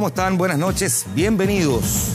¿Cómo están? Buenas noches, bienvenidos.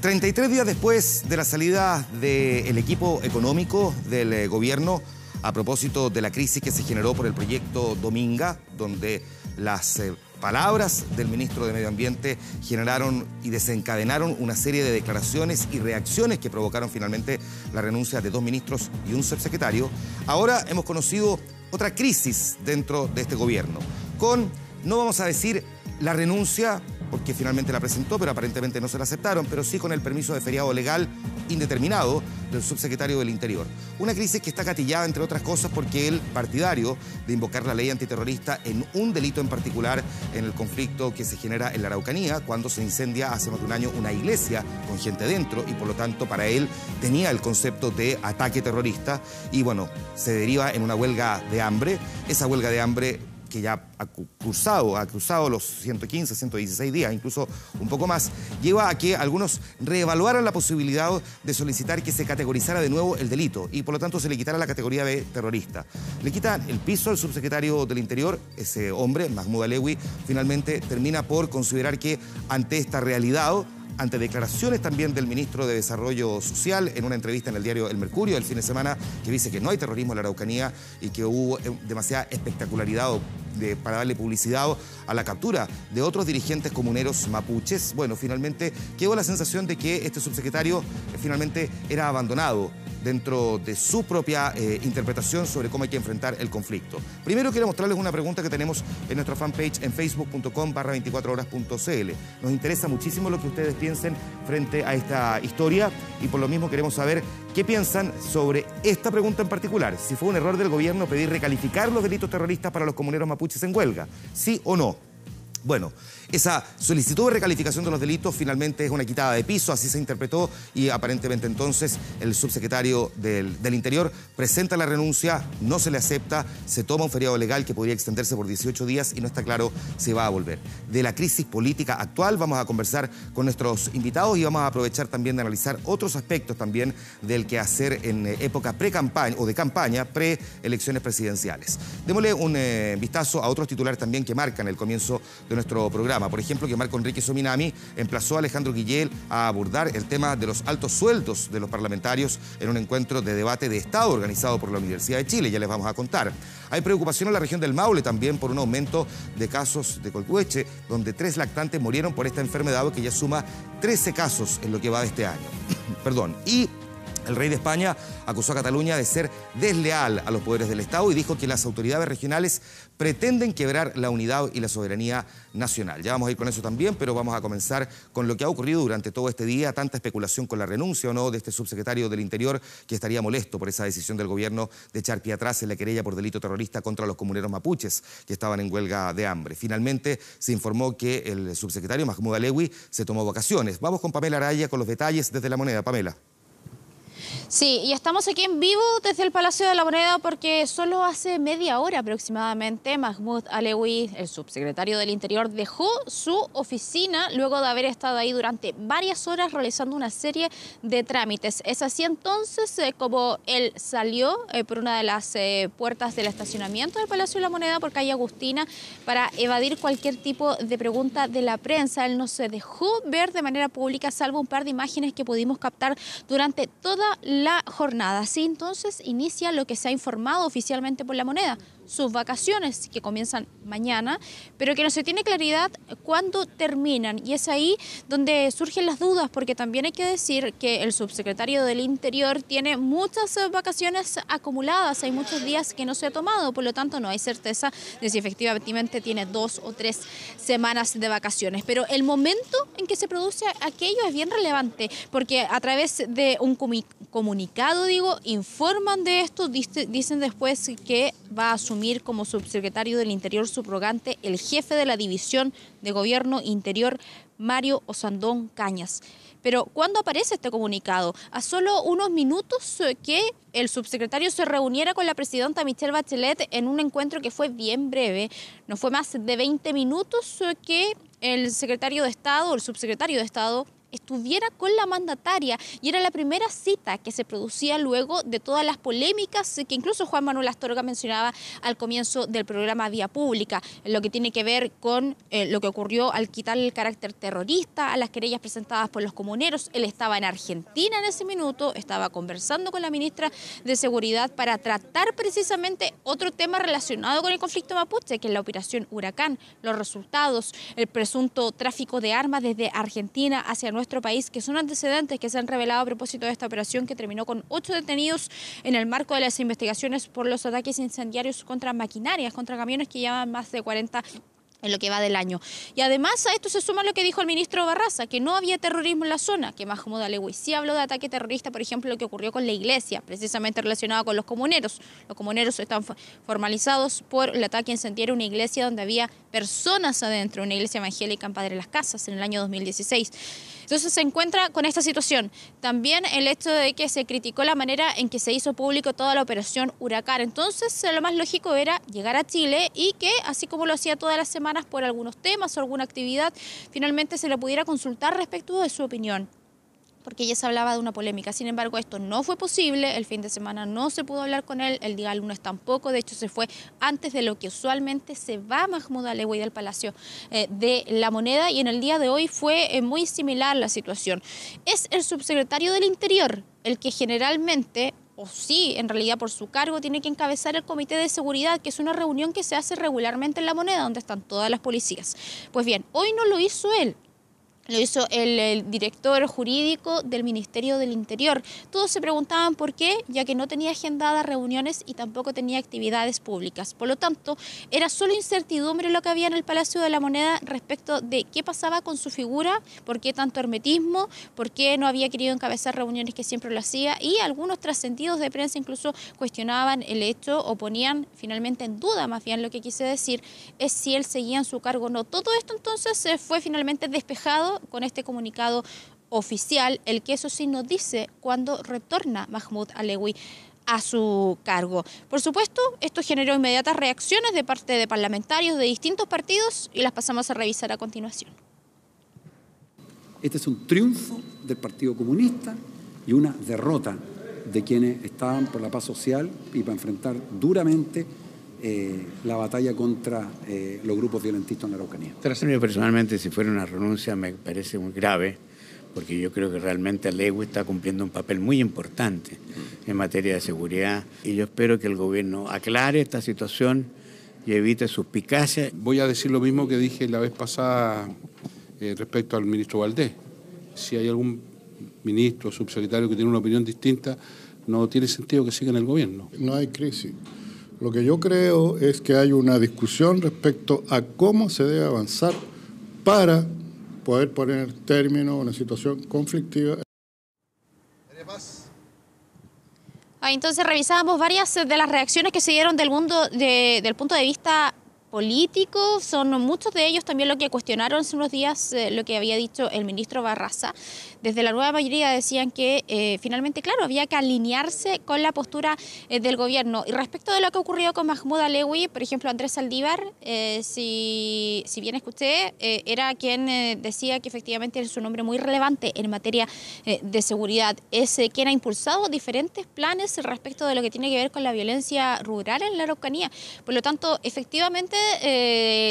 33 días después de la salida del equipo económico del gobierno a propósito de la crisis que se generó por el proyecto Dominga, donde las palabras del ministro de Medio Ambiente generaron y desencadenaron una serie de declaraciones y reacciones que provocaron finalmente la renuncia de 2 ministros y un subsecretario. Ahora hemos conocido otra crisis dentro de este gobierno, con, no vamos a decir la renuncia, porque finalmente la presentó, pero aparentemente no se la aceptaron, pero sí con el permiso de feriado legal indeterminado del subsecretario del Interior. Una crisis que está gatillada, entre otras cosas, porque él, partidario de invocar la ley antiterrorista en un delito en particular, en el conflicto que se genera en la Araucanía, cuando se incendia hace más de un año una iglesia con gente dentro, y por lo tanto para él tenía el concepto de ataque terrorista, y bueno, se deriva en una huelga de hambre. Esa huelga de hambre que ya ha cruzado los 115, 116 días, incluso un poco más, lleva a que algunos reevaluaran la posibilidad de solicitar que se categorizara de nuevo el delito y por lo tanto se le quitara la categoría de terrorista. Le quitan el piso al subsecretario del Interior, ese hombre, Mahmoud Alewi, finalmente termina por considerar que ante esta realidad, ante declaraciones también del ministro de Desarrollo Social en una entrevista en el diario El Mercurio del fin de semana, que dice que no hay terrorismo en la Araucanía y que hubo demasiada espectacularidad para darle publicidad a la captura de otros dirigentes comuneros mapuches. Bueno, finalmente quedó la sensación de que este subsecretario finalmente era abandonado dentro de su propia interpretación sobre cómo hay que enfrentar el conflicto. Primero quiero mostrarles una pregunta que tenemos en nuestra fanpage en facebook.com/24horas.cl. Nos interesa muchísimo lo que ustedes piensen frente a esta historia y por lo mismo queremos saber qué piensan sobre esta pregunta en particular. Si fue un error del gobierno pedir recalificar los delitos terroristas para los comuneros mapuches en huelga, ¿sí o no? Bueno, esa solicitud de recalificación de los delitos finalmente es una quitada de piso, así se interpretó, y aparentemente entonces el subsecretario del Interior presenta la renuncia, no se le acepta, se toma un feriado legal que podría extenderse por 18 días y no está claro si va a volver. De la crisis política actual vamos a conversar con nuestros invitados y vamos a aprovechar también de analizar otros aspectos también del quehacer en época pre-campaña o de campaña, pre-elecciones presidenciales. Démosle un vistazo a otros titulares también que marcan el comienzo de nuestro programa. Por ejemplo, que Marco Enrique Sominami emplazó a Alejandro Guillel a abordar el tema de los altos sueldos de los parlamentarios en un encuentro de debate de Estado organizado por la Universidad de Chile. Ya les vamos a contar. Hay preocupación en la región del Maule también por un aumento de casos de colcueche, donde 3 lactantes murieron por esta enfermedad, que ya suma 13 casos en lo que va de este año. Perdón. Y el rey de España acusó a Cataluña de ser desleal a los poderes del Estado y dijo que las autoridades regionales pretenden quebrar la unidad y la soberanía nacional. Ya vamos a ir con eso también, pero vamos a comenzar con lo que ha ocurrido durante todo este día, tanta especulación con la renuncia o no de este subsecretario del Interior, que estaría molesto por esa decisión del gobierno de echar pie atrás en la querella por delito terrorista contra los comuneros mapuches que estaban en huelga de hambre. Finalmente se informó que el subsecretario Mahmoud Alewi se tomó vacaciones. Vamos con Pamela Araya con los detalles desde La Moneda. Pamela. Sí, y estamos aquí en vivo desde el Palacio de la Moneda porque solo hace media hora aproximadamente Mahmoud Alewi, el subsecretario del Interior, dejó su oficina luego de haber estado ahí durante varias horas realizando una serie de trámites. Es así entonces como él salió por una de las puertas del estacionamiento del Palacio de la Moneda por calle Agustina para evadir cualquier tipo de pregunta de la prensa. Él no se dejó ver de manera pública, salvo un par de imágenes que pudimos captar durante toda la jornada. Así entonces inicia lo que se ha informado oficialmente por La Moneda, sus vacaciones que comienzan mañana, pero que no se tiene claridad cuándo terminan. Y es ahí donde surgen las dudas, porque también hay que decir que el subsecretario del Interior tiene muchas vacaciones acumuladas, hay muchos días que no se ha tomado, por lo tanto no hay certeza de si efectivamente tiene 2 o 3 semanas de vacaciones. Pero el momento en que se produce aquello es bien relevante, porque a través de un comunicado, informan de esto, dicen después que va a asumir como subsecretario del Interior subrogante el jefe de la División de Gobierno Interior, Mario Osandón Cañas. Pero ¿cuándo aparece este comunicado? A solo unos minutos que el subsecretario se reuniera con la presidenta Michelle Bachelet en un encuentro que fue bien breve. No fue más de 20 minutos que el secretario de Estado, o el subsecretario de Estado, estuviera con la mandataria, y era la primera cita que se producía luego de todas las polémicas que incluso Juan Manuel Astorga mencionaba al comienzo del programa Vía Pública, en lo que tiene que ver con lo que ocurrió al quitarle el carácter terrorista a las querellas presentadas por los comuneros. Él estaba en Argentina en ese minuto, estaba conversando con la ministra de Seguridad para tratar precisamente otro tema relacionado con el conflicto mapuche, que es la operación Huracán, los resultados, el presunto tráfico de armas desde Argentina hacia nuestro país, que son antecedentes que se han revelado a propósito de esta operación que terminó con 8 detenidos en el marco de las investigaciones por los ataques incendiarios contra maquinarias, contra camiones que llevan más de 40 en lo que va del año. Y además a esto se suma lo que dijo el ministro Barraza, que no había terrorismo en la zona, que Mahmoud Alewi sí habló de ataque terrorista, por ejemplo, lo que ocurrió con la iglesia, precisamente relacionado con los comuneros. Los comuneros están formalizados por el ataque incendiario a una iglesia donde había personas adentro, una iglesia evangélica en Padre Las Casas en el año 2016. Entonces se encuentra con esta situación. También el hecho de que se criticó la manera en que se hizo público toda la operación Huracán. Entonces lo más lógico era llegar a Chile y que, así como lo hacía todas las semanas por algunos temas o alguna actividad, finalmente se le pudiera consultar respecto de su opinión, porque ya se hablaba de una polémica. Sin embargo, esto no fue posible, el fin de semana no se pudo hablar con él, el día lunes tampoco, de hecho se fue antes de lo que usualmente se va Mahmoud Alewi del Palacio de la Moneda, y en el día de hoy fue muy similar la situación. Es el subsecretario del Interior el que generalmente, o sí, en realidad por su cargo, tiene que encabezar el Comité de Seguridad, que es una reunión que se hace regularmente en la Moneda, donde están todas las policías. Pues bien, hoy no lo hizo él. Lo hizo el director jurídico del Ministerio del Interior. Todos se preguntaban por qué, ya que no tenía agendadas reuniones y tampoco tenía actividades públicas. Por lo tanto, era solo incertidumbre lo que había en el Palacio de la Moneda respecto de qué pasaba con su figura, por qué tanto hermetismo, por qué no había querido encabezar reuniones que siempre lo hacía, y algunos trascendidos de prensa incluso cuestionaban el hecho o ponían finalmente en duda, más bien lo que quise decir, es si él seguía en su cargo o no. Todo esto entonces fue finalmente despejado con este comunicado oficial, el que eso sí nos dice cuándo retorna Mahmoud Alewi a su cargo. Por supuesto, esto generó inmediatas reacciones de parte de parlamentarios de distintos partidos y las pasamos a revisar a continuación. Este es un triunfo del Partido Comunista y una derrota de quienes estaban por la paz social y para enfrentar duramente la batalla contra los grupos violentistas en la Araucanía. Personalmente, si fuera una renuncia, me parece muy grave, porque yo creo que realmente Alewi está cumpliendo un papel muy importante en materia de seguridad, y yo espero que el gobierno aclare esta situación y evite suspicacias. Voy a decir lo mismo que dije la vez pasada respecto al ministro Valdés. Si hay algún ministro o subsecretario que tiene una opinión distinta, no tiene sentido que siga en el gobierno. No hay crisis. Lo que yo creo es que hay una discusión respecto a cómo se debe avanzar para poder poner término a una situación conflictiva. Entonces revisábamos varias de las reacciones que se dieron del punto de vista político. Son muchos de ellos también lo que cuestionaron hace unos días lo que había dicho el ministro Barraza. Desde la nueva mayoría decían que finalmente, claro, había que alinearse con la postura del gobierno. Y respecto de lo que ha ocurrido con Mahmoud Alewi, por ejemplo, Andrés Saldívar, si bien escuché, era quien decía que efectivamente es un hombre muy relevante en materia de seguridad. Es quien ha impulsado diferentes planes respecto de lo que tiene que ver con la violencia rural en la Araucanía. Por lo tanto, efectivamente,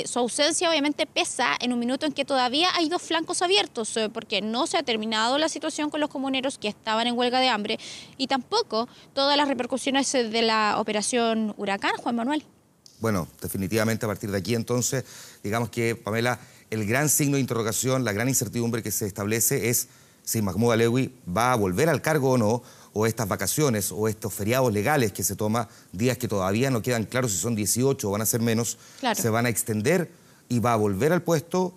su ausencia obviamente pesa en un minuto en que todavía hay dos flancos abiertos, porque no se ha terminado la situación con los comuneros que estaban en huelga de hambre, y tampoco todas las repercusiones de la operación Huracán, Juan Manuel. Bueno, definitivamente a partir de aquí entonces, digamos que, Pamela, el gran signo de interrogación, la gran incertidumbre que se establece es si Mahmoud Alewi va a volver al cargo o no, o estas vacaciones o estos feriados legales que se toma, días que todavía no quedan claros si son 18 o van a ser menos, claro, se van a extender y va a volver al puesto,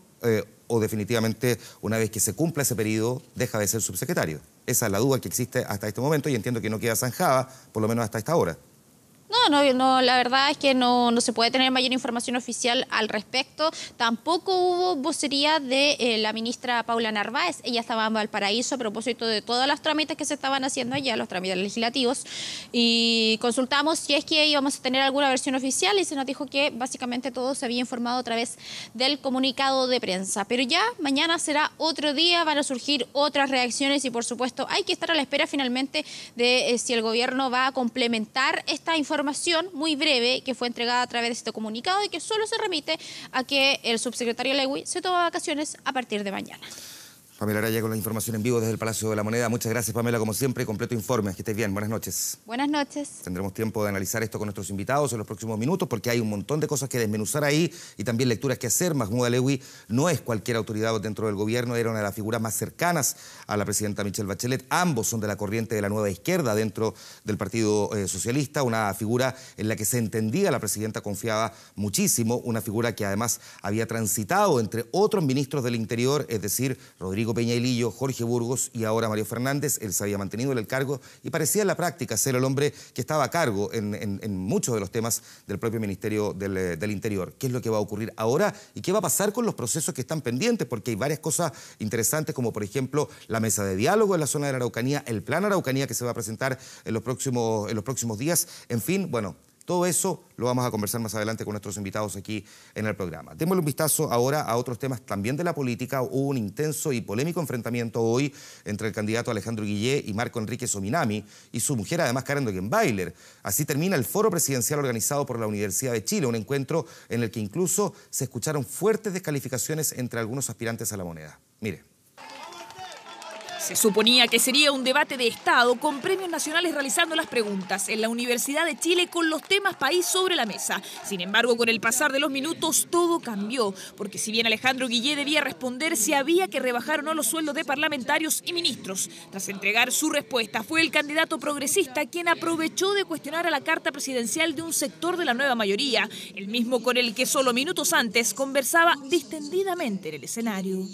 o definitivamente una vez que se cumpla ese periodo deja de ser subsecretario. Esa es la duda que existe hasta este momento y entiendo que no queda zanjada, por lo menos hasta esta hora. No, No, la verdad es que no se puede tener mayor información oficial al respecto. Tampoco hubo vocería de la ministra Paula Narváez. Ella estaba en Valparaíso a propósito de todos los trámites que se estaban haciendo allá, los trámites legislativos, y consultamos si es que íbamos a tener alguna versión oficial y se nos dijo que básicamente todo se había informado a través del comunicado de prensa. Pero ya mañana será otro día, van a surgir otras reacciones y por supuesto hay que estar a la espera finalmente de si el gobierno va a complementar esta información muy breve que fue entregada a través de este comunicado y que solo se remite a que el subsecretario Lewy se toma vacaciones a partir de mañana. Pamela Araya con la información en vivo desde el Palacio de la Moneda. Muchas gracias, Pamela, como siempre, completo informe. Que estés bien, buenas noches. Buenas noches. Tendremos tiempo de analizar esto con nuestros invitados en los próximos minutos porque hay un montón de cosas que desmenuzar ahí y también lecturas que hacer. Mahmoud Alewi no es cualquier autoridad dentro del gobierno, era una de las figuras más cercanas a la presidenta Michelle Bachelet. Ambos son de la corriente de la nueva izquierda dentro del Partido Socialista, una figura en la que se entendía, la presidenta confiaba muchísimo, una figura que además había transitado entre otros ministros del Interior, es decir, Rodrigo Peña y Lillo, Jorge Burgos y ahora Mario Fernández. Él se había mantenido en el cargo y parecía en la práctica ser el hombre que estaba a cargo en muchos de los temas del propio Ministerio del Interior. ¿Qué es lo que va a ocurrir ahora y qué va a pasar con los procesos que están pendientes? Porque hay varias cosas interesantes como por ejemplo la mesa de diálogo en la zona de la Araucanía, el plan Araucanía que se va a presentar en los próximos días. En fin, bueno, todo eso lo vamos a conversar más adelante con nuestros invitados aquí en el programa. Démosle un vistazo ahora a otros temas también de la política. Hubo un intenso y polémico enfrentamiento hoy entre el candidato Alejandro Guillé y Marco Enrique Sominami y su mujer, además, Karen Dogenbailer. Así termina el foro presidencial organizado por la Universidad de Chile, un encuentro en el que incluso se escucharon fuertes descalificaciones entre algunos aspirantes a la moneda. Mire. Se suponía que sería un debate de Estado con premios nacionales realizando las preguntas en la Universidad de Chile con los temas país sobre la mesa. Sin embargo, con el pasar de los minutos todo cambió, porque si bien Alejandro Guillé debía responder si había que rebajar o no los sueldos de parlamentarios y ministros, tras entregar su respuesta fue el candidato progresista quien aprovechó de cuestionar a la carta presidencial de un sector de la nueva mayoría, el mismo con el que solo minutos antes conversaba distendidamente en el escenario.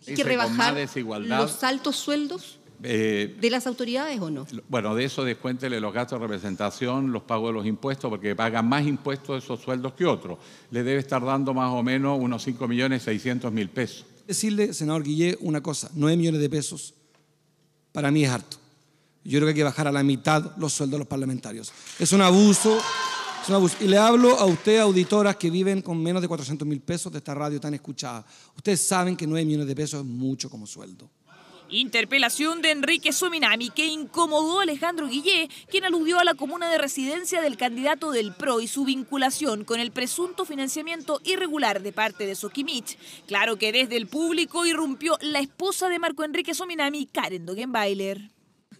¿Hay que rebajar los altos sueldos de las autoridades o no? Bueno, de eso descuéntele los gastos de representación, los pagos de los impuestos, porque pagan más impuestos esos sueldos que otros. Le debe estar dando más o menos unos 5.600.000 pesos. Decirle, senador Guillé, una cosa, 9 millones de pesos para mí es harto. Yo creo que hay que bajar a la mitad los sueldos de los parlamentarios. Es un abuso. Es un abuso. Y le hablo a ustedes, auditoras que viven con menos de 400.000 pesos de esta radio tan escuchada. Ustedes saben que 9 millones de pesos es mucho como sueldo. Interpelación de Enrique Sominami que incomodó a Alejandro Guillé, quien aludió a la comuna de residencia del candidato del PRO y su vinculación con el presunto financiamiento irregular de parte de Soquimich. Claro que desde el público irrumpió la esposa de Marco Enrique Sominami, Karen Dogenbailer.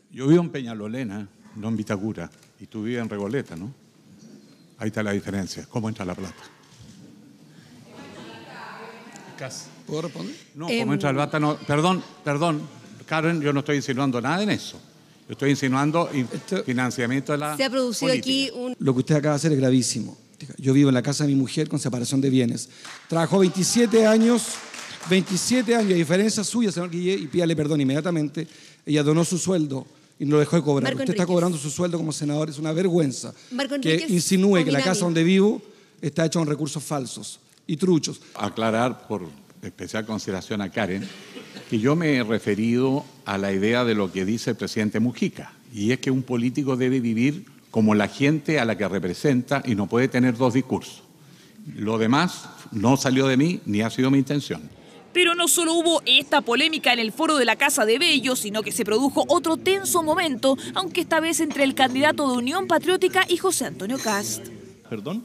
Yo vivo en Peñalolena, no en Vitacura, y tú vives en Regoleta, ¿no? Ahí está la diferencia. ¿Cómo entra la plata? ¿Puedo responder? No, ¿cómo entra la plata? No, perdón, Karen, yo no estoy insinuando nada en eso. Yo estoy insinuando financiamiento de la Se ha producido política. aquí un... Lo que usted acaba de hacer es gravísimo. Yo vivo en la casa de mi mujer con separación de bienes. Trabajó 27 años, a diferencia suya, señor Guillé, y pídale perdón inmediatamente, ella donó su sueldo y no lo dejó de cobrar. Marco Usted Enríquez. está cobrando su sueldo como senador, es una vergüenza Marco que Enríquez, insinúe que la casa Sominami. donde vivo está hecha con recursos falsos y truchos. Aclarar, por especial consideración a Karen, que yo me he referido a la idea de lo que dice el presidente Mujica, y es que un político debe vivir como la gente a la que representa y no puede tener dos discursos. Lo demás no salió de mí ni ha sido mi intención. Pero no solo hubo esta polémica en el foro de la Casa de Bello, sino que se produjo otro tenso momento, aunque esta vez entre el candidato de Unión Patriótica y José Antonio Kast. ¿Perdón?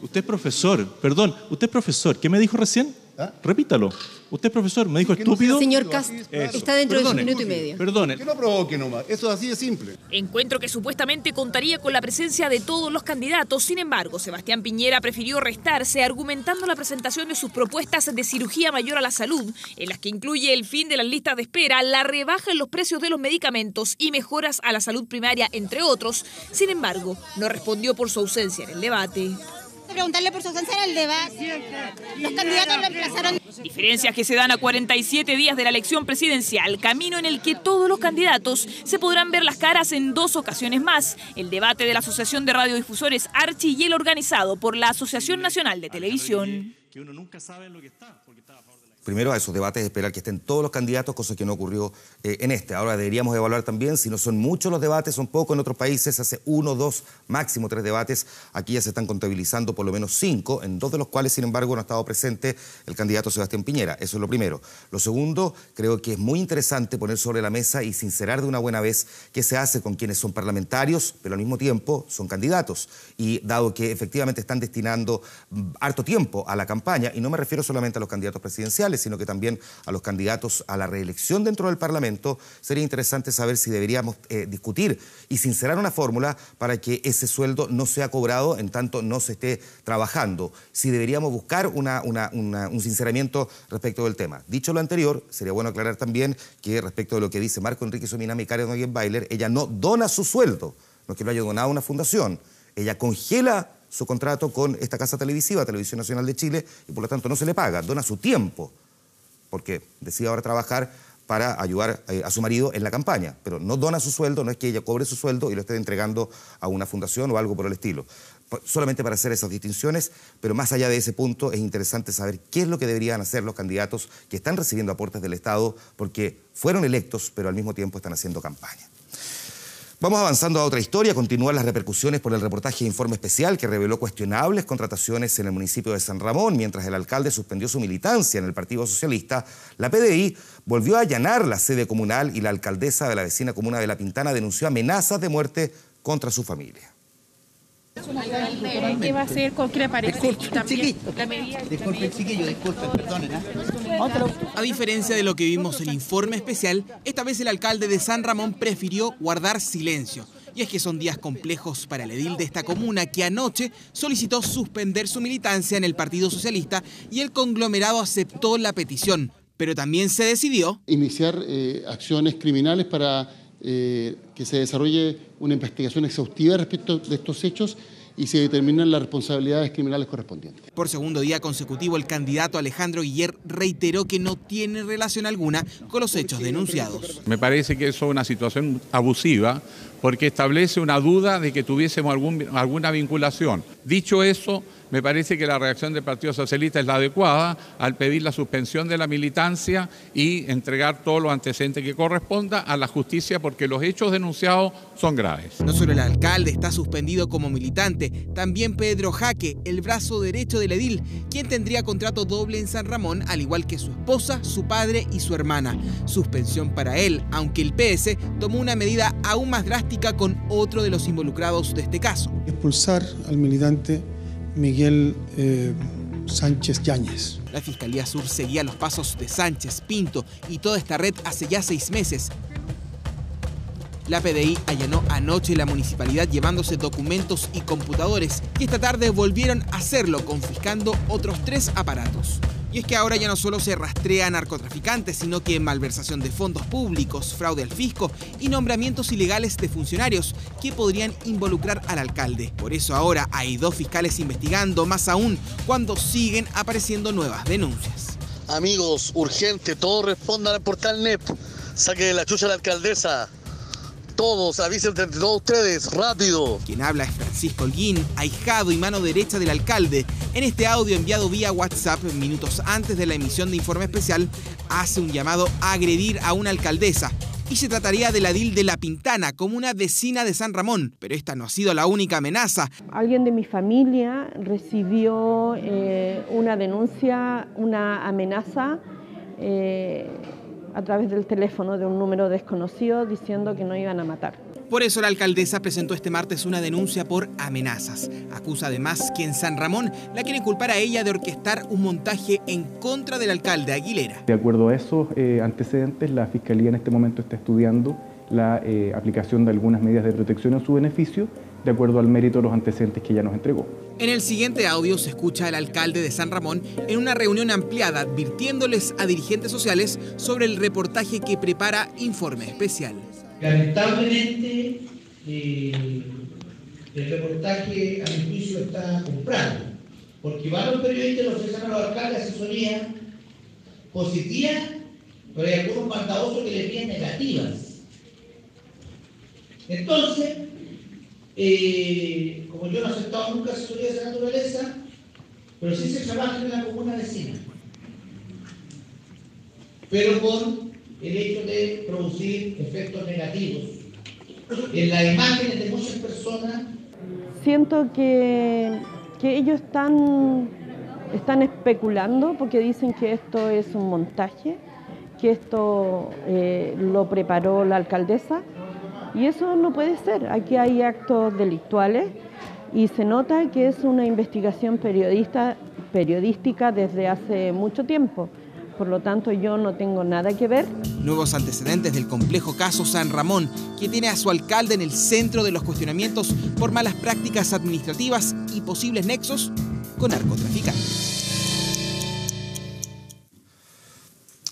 Usted es profesor, ¿qué me dijo recién? Repítalo. Usted es profesor, me dijo estúpido. Señor Kast, está dentro de su minuto y medio. Perdone. Que no provoque nomás, eso es así de simple. Encuentro que supuestamente contaría con la presencia de todos los candidatos. Sin embargo, Sebastián Piñera prefirió restarse argumentando la presentación de sus propuestas de cirugía mayor a la salud, en las que incluye el fin de las listas de espera, la rebaja en los precios de los medicamentos y mejoras a la salud primaria, entre otros. Sin embargo, no respondió por su ausencia en el debate. preguntarle por su ausencia en el debate. Los candidatos lo emplazaron. Diferencias que se dan a 47 días de la elección presidencial, camino en el que todos los candidatos se podrán ver las caras en 2 ocasiones más. El debate de la Asociación de Radiodifusores Archi y el organizado por la Asociación Nacional de Televisión. Que uno nunca sabe en lo que está, porque está a favor de la... Primero, a esos debates esperar que estén todos los candidatos, cosa que no ocurrió en este. Ahora deberíamos evaluar también, si no son muchos los debates, son pocos en otros países, hace 1, 2, máximo 3 debates. Aquí ya se están contabilizando por lo menos 5, en 2 de los cuales, sin embargo, no ha estado presente el candidato Sebastián Piñera. Eso es lo primero. Lo segundo, creo que es muy interesante poner sobre la mesa y sincerar de una buena vez qué se hace con quienes son parlamentarios, pero al mismo tiempo son candidatos. Y dado que efectivamente están destinando harto tiempo a la campaña, y no me refiero solamente a los candidatos presidenciales, sino que también a los candidatos a la reelección dentro del Parlamento, sería interesante saber si deberíamos discutir y sincerar una fórmula para que ese sueldo no sea cobrado en tanto no se esté trabajando. Si deberíamos buscar un sinceramiento respecto del tema. Dicho lo anterior, sería bueno aclarar también que respecto de lo que dice Marco Enrique Sominami y Karen Oyenbailer, ella no dona su sueldo, no es que lo haya donado a una fundación, ella congela su contrato con esta casa televisiva, Televisión Nacional de Chile, y por lo tanto no se le paga, dona su tiempo, porque decide ahora trabajar para ayudar a su marido en la campaña, pero no dona su sueldo, no es que ella cobre su sueldo y lo esté entregando a una fundación o algo por el estilo. Solamente para hacer esas distinciones, pero más allá de ese punto es interesante saber qué es lo que deberían hacer los candidatos que están recibiendo aportes del Estado porque fueron electos, pero al mismo tiempo están haciendo campaña. Vamos avanzando a otra historia, continúan las repercusiones por el reportaje de Informe Especial que reveló cuestionables contrataciones en el municipio de San Ramón. Mientras el alcalde suspendió su militancia en el Partido Socialista, la PDI volvió a allanar la sede comunal y la alcaldesa de la vecina comuna de La Pintana denunció amenazas de muerte contra su familia. ¿Qué va a hacer? ¿Con qué le parece? Disculpe, chiquillo, perdonen. A diferencia de lo que vimos en Informe Especial, esta vez el alcalde de San Ramón prefirió guardar silencio. Y es que son días complejos para el edil de esta comuna que anoche solicitó suspender su militancia en el Partido Socialista y el conglomerado aceptó la petición. Pero también se decidió iniciar acciones criminales para que se desarrolle una investigación exhaustiva respecto de estos hechos y se determinan las responsabilidades criminales correspondientes. Por segundo día consecutivo, el candidato Alejandro Guiller reiteró que no tiene relación alguna con los hechos denunciados. Me parece que eso es una situación abusiva porque establece una duda de que tuviésemos alguna vinculación. Dicho eso, me parece que la reacción del Partido Socialista es la adecuada al pedir la suspensión de la militancia y entregar todos los antecedentes que corresponda a la justicia porque los hechos denunciados son graves. No solo el alcalde está suspendido como militante, también Pedro Jaque, el brazo derecho del edil, quien tendría contrato doble en San Ramón, al igual que su esposa, su padre y su hermana. Suspensión para él, aunque el PS tomó una medida aún más drástica con otro de los involucrados de este caso. Expulsar al militante Miguel Sánchez Yáñez. La Fiscalía Sur seguía los pasos de Sánchez, Pinto y toda esta red hace ya 6 meses. La PDI allanó anoche la municipalidad llevándose documentos y computadores y esta tarde volvieron a hacerlo confiscando otros 3 aparatos. Y es que ahora ya no solo se rastrea a narcotraficantes, sino que malversación de fondos públicos, fraude al fisco y nombramientos ilegales de funcionarios que podrían involucrar al alcalde. Por eso ahora hay 2 fiscales investigando, más aún cuando siguen apareciendo nuevas denuncias. Amigos, urgente, todos respondan al portal NEP. Saque la chucha a la alcaldesa. Todos, avisen entre todos ustedes, rápido. Quien habla es Francisco Holguín, ahijado y mano derecha del alcalde. En este audio enviado vía WhatsApp minutos antes de la emisión de Informe Especial, hace un llamado a agredir a una alcaldesa. Y se trataría de la edil de La Pintana, como una vecina de San Ramón. Pero esta no ha sido la única amenaza. Alguien de mi familia recibió una denuncia, una amenaza a través del teléfono de un número desconocido diciendo que no iban a matar. Por eso la alcaldesa presentó este martes una denuncia por amenazas. Acusa además que en San Ramón la quieren culpar a ella de orquestar un montaje en contra del alcalde Aguilera. De acuerdo a esos antecedentes, la Fiscalía en este momento está estudiando la aplicación de algunas medidas de protección en su beneficio, de acuerdo al mérito de los antecedentes que ella nos entregó. En el siguiente audio se escucha al alcalde de San Ramón en una reunión ampliada advirtiéndoles a dirigentes sociales sobre el reportaje que prepara Informe Especial. Lamentablemente, el reportaje a mi juicio está comprado. porque van los periodistas y le ofrecen a los alcaldes asesoría positiva, pero hay algunos maldadosos que le piden negativas. Entonces, como yo no he aceptado nunca asesoría de esa naturaleza, pero sí se trabaja en la comuna vecina, pero con el hecho de producir efectos negativos en las imágenes de muchas personas. Siento que ellos están especulando porque dicen que esto es un montaje, que esto lo preparó la alcaldesa, y eso no puede ser. Aquí hay actos delictuales y se nota que es una investigación periodística desde hace mucho tiempo. Por lo tanto, yo no tengo nada que ver. Nuevos antecedentes del complejo caso San Ramón, que tiene a su alcalde en el centro de los cuestionamientos por malas prácticas administrativas y posibles nexos con narcotraficantes.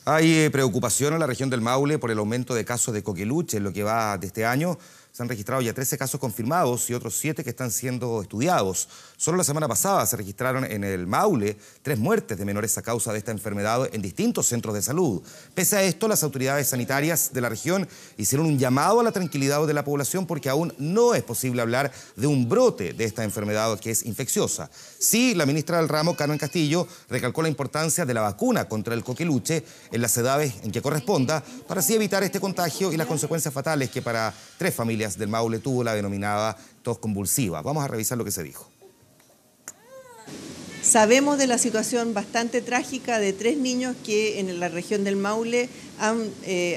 Hay preocupación en la región del Maule por el aumento de casos de coqueluche en lo que va de este año. Se han registrado ya 13 casos confirmados y otros 7 que están siendo estudiados. Solo la semana pasada se registraron en el Maule 3 muertes de menores a causa de esta enfermedad en distintos centros de salud. Pese a esto, las autoridades sanitarias de la región hicieron un llamado a la tranquilidad de la población porque aún no es posible hablar de un brote de esta enfermedad que es infecciosa. Sí, la ministra del ramo, Carmen Castillo, recalcó la importancia de la vacuna contra el coqueluche en las edades en que corresponda para así evitar este contagio y las consecuencias fatales que para 3 familias del Maule tuvo la denominada tos convulsiva. Vamos a revisar lo que se dijo. Sabemos de la situación bastante trágica de 3 niños que en la región del Maule han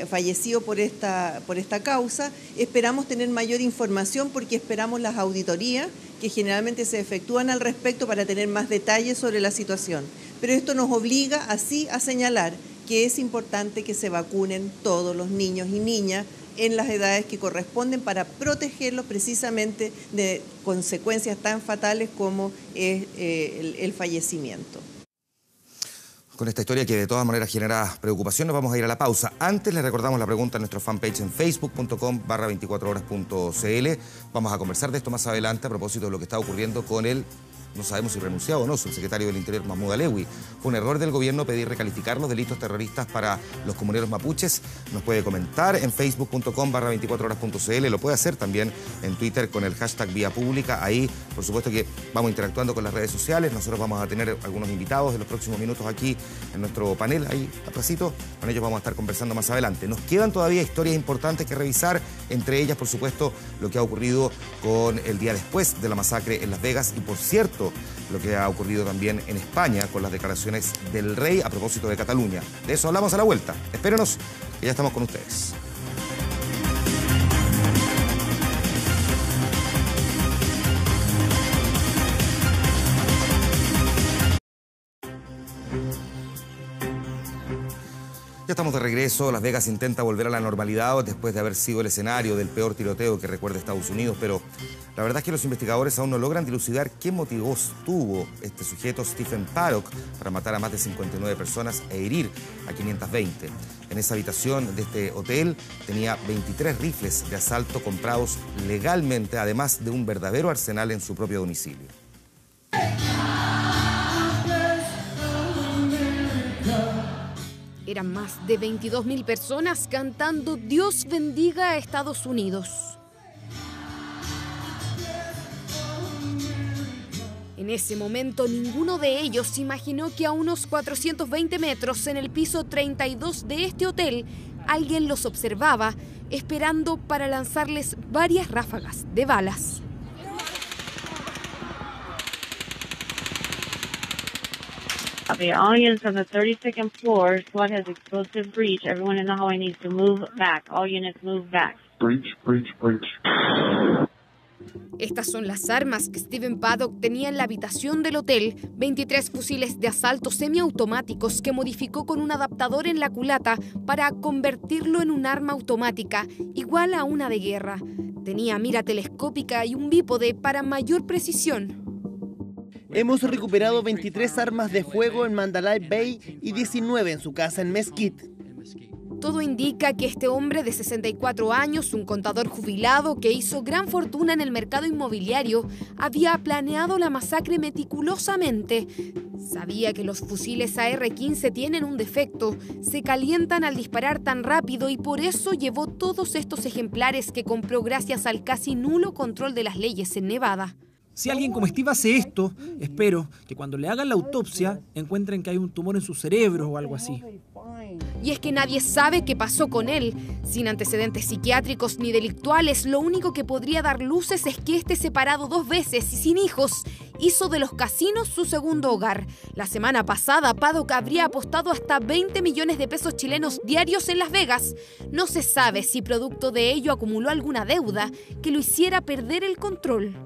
fallecido por esta causa. Esperamos tener mayor información porque esperamos las auditorías que generalmente se efectúan al respecto para tener más detalles sobre la situación. Pero esto nos obliga así a señalar que es importante que se vacunen todos los niños y niñas en las edades que corresponden para protegerlos precisamente de consecuencias tan fatales como es el fallecimiento. Con esta historia que de todas maneras genera preocupación, nos vamos a ir a la pausa. Antes les recordamos la pregunta en nuestro fanpage en facebook.com/24horas.cl. Vamos a conversar de esto más adelante a propósito de lo que está ocurriendo con el... No sabemos si renunciado o no, subsecretario del Interior Mahmoud Alewi. Fue un error del gobierno pedir recalificar los delitos terroristas para los comuneros mapuches. Nos puede comentar en facebook.com/24horas.cl. Lo puede hacer también en Twitter con el hashtag Vía Pública. Ahí, por supuesto que vamos interactuando con las redes sociales. Nosotros vamos a tener algunos invitados en los próximos minutos aquí en nuestro panel, ahí atrásito. Con ellos vamos a estar conversando más adelante. Nos quedan todavía historias importantes que revisar, entre ellas, por supuesto, lo que ha ocurrido con el día después de la masacre en Las Vegas y, por cierto, lo que ha ocurrido también en España con las declaraciones del rey a propósito de Cataluña. De eso hablamos a la vuelta. Espérenos, que ya estamos con ustedes. Ya estamos de regreso. Las Vegas intenta volver a la normalidad después de haber sido el escenario del peor tiroteo que recuerda Estados Unidos, pero la verdad es que los investigadores aún no logran dilucidar qué motivos tuvo este sujeto Stephen Paddock para matar a más de 59 personas e herir a 520. En esa habitación de este hotel tenía 23 rifles de asalto comprados legalmente, además de un verdadero arsenal en su propio domicilio. Eran más de 22.000 personas cantando Dios bendiga a Estados Unidos. En ese momento, ninguno de ellos imaginó que a unos 420 metros en el piso 32 de este hotel, alguien los observaba, esperando para lanzarles varias ráfagas de balas. The audience on the 32nd floor, SWAT has explosive breach. Everyone in the hallway needs to move back. All units move back. Breach, breach, breach. Estas son las armas que Stephen Paddock tenía en la habitación del hotel, 23 fusiles de asalto semiautomáticos que modificó con un adaptador en la culata para convertirlo en un arma automática, igual a una de guerra. Tenía mira telescópica y un bípode para mayor precisión. Hemos recuperado 23 armas de fuego en Mandalay Bay y 19 en su casa en Mesquite. Todo indica que este hombre de 64 años, un contador jubilado que hizo gran fortuna en el mercado inmobiliario, había planeado la masacre meticulosamente. Sabía que los fusiles AR-15 tienen un defecto, se calientan al disparar tan rápido y por eso llevó todos estos ejemplares que compró gracias al casi nulo control de las leyes en Nevada. Si alguien como Steve hace esto, espero que cuando le hagan la autopsia encuentren que hay un tumor en su cerebro o algo así. Y es que nadie sabe qué pasó con él. Sin antecedentes psiquiátricos ni delictuales, lo único que podría dar luces es que este, separado 2 veces y sin hijos, hizo de los casinos su segundo hogar. La semana pasada, Paddock habría apostado hasta 20 millones de pesos chilenos diarios en Las Vegas. No se sabe si producto de ello acumuló alguna deuda que lo hiciera perder el control.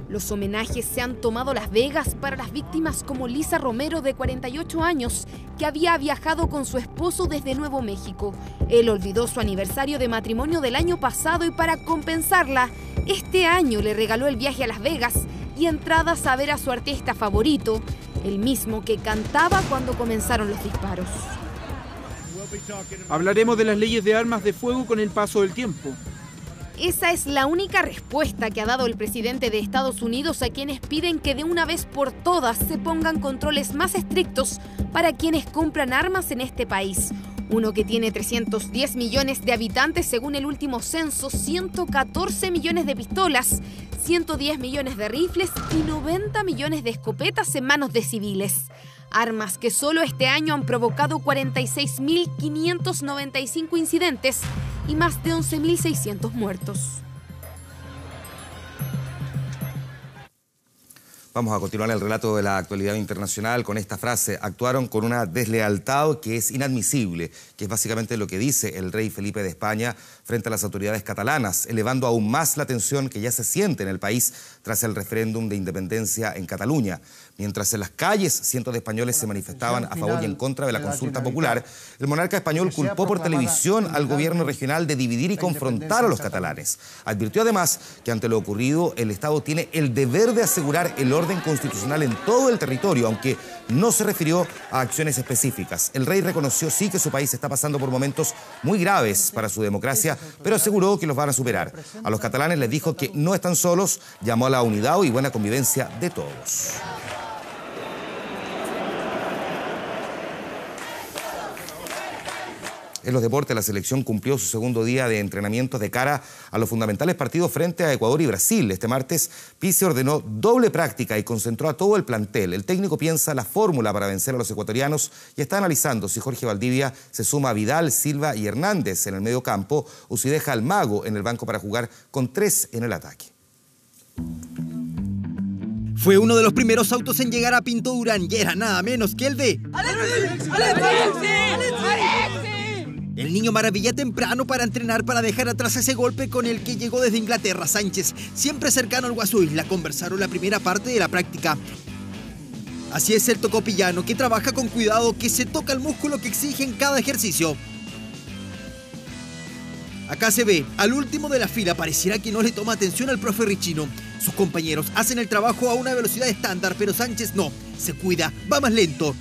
Los homenajes se han tomado Las Vegas para las víctimas como Lisa Romero, de 48 años, que había viajado con su esposo desde Nuevo México. Él olvidó su aniversario de matrimonio del año pasado y para compensarla, este año le regaló el viaje a Las Vegas y entradas a ver a su artista favorito, el mismo que cantaba cuando comenzaron los disparos. Hablaremos de las leyes de armas de fuego con el paso del tiempo. Esa es la única respuesta que ha dado el presidente de Estados Unidos a quienes piden que de una vez por todas se pongan controles más estrictos para quienes compran armas en este país. Uno que tiene 310 millones de habitantes según el último censo, 114 millones de pistolas, 110 millones de rifles y 90 millones de escopetas en manos de civiles. Armas que solo este año han provocado 46.595 incidentes y más de 11.600 muertos. Vamos a continuar el relato de la actualidad internacional con esta frase: actuaron con una deslealtad que es inadmisible, que es básicamente lo que dice el rey Felipe de España frente a las autoridades catalanas, elevando aún más la tensión que ya se siente en el país tras el referéndum de independencia en Cataluña. Mientras en las calles cientos de españoles se manifestaban a favor y en contra de la consulta popular, el monarca español culpó por televisión al gobierno regional de dividir y confrontar a los catalanes. Advirtió además que ante lo ocurrido el Estado tiene el deber de asegurar el orden constitucional en todo el territorio, aunque no se refirió a acciones específicas. El rey reconoció sí que su país está pasando por momentos muy graves para su democracia, pero aseguró que los van a superar. A los catalanes les dijo que no están solos, llamó a la unidad y buena convivencia de todos. En los deportes, la selección cumplió su segundo día de entrenamientos de cara a los fundamentales partidos frente a Ecuador y Brasil. Este martes, Pizzi ordenó doble práctica y concentró a todo el plantel. El técnico piensa la fórmula para vencer a los ecuatorianos y está analizando si Jorge Valdivia se suma a Vidal, Silva y Hernández en el medio campo o si deja al Mago en el banco para jugar con 3 en el ataque. Fue uno de los primeros autos en llegar a Pinto Durán y era nada menos que el de... El niño maravilla temprano para entrenar para dejar atrás ese golpe con el que llegó desde Inglaterra. Sánchez, siempre cercano al Guasú Isla, conversaron la primera parte de la práctica. Así es el tocopillano, que trabaja con cuidado, que se toca el músculo que exige en cada ejercicio. Acá se ve, al último de la fila, pareciera que no le toma atención al profe Richino. Sus compañeros hacen el trabajo a una velocidad estándar, pero Sánchez no, se cuida, va más lento.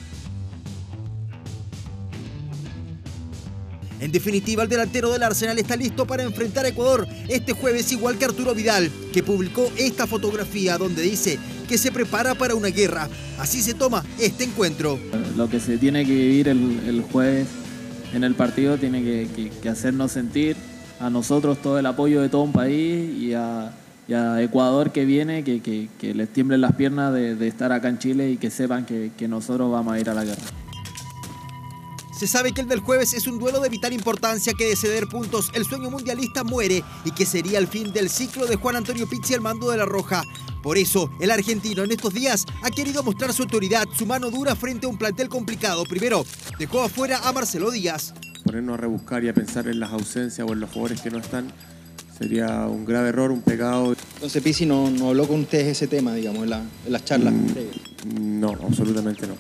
En definitiva, el delantero del Arsenal está listo para enfrentar a Ecuador este jueves, igual que Arturo Vidal, que publicó esta fotografía donde dice que se prepara para una guerra. Así se toma este encuentro. Lo que se tiene que vivir el jueves en el partido tiene que hacernos sentir a nosotros todo el apoyo de todo un país y a Ecuador que viene, que les tiemblen las piernas de estar acá en Chile y que sepan que nosotros vamos a ir a la guerra. Se sabe que el del jueves es un duelo de vital importancia, que de ceder puntos el sueño mundialista muere y que sería el fin del ciclo de Juan Antonio Pizzi al mando de la Roja. Por eso, el argentino en estos días ha querido mostrar su autoridad, su mano dura frente a un plantel complicado. Primero, dejó afuera a Marcelo Díaz. Ponernos a rebuscar y a pensar en las ausencias o en los jugadores que no están sería un grave error, un pecado. Entonces Pizzi no habló con ustedes ese tema, digamos, en las charlas previas. No, absolutamente no.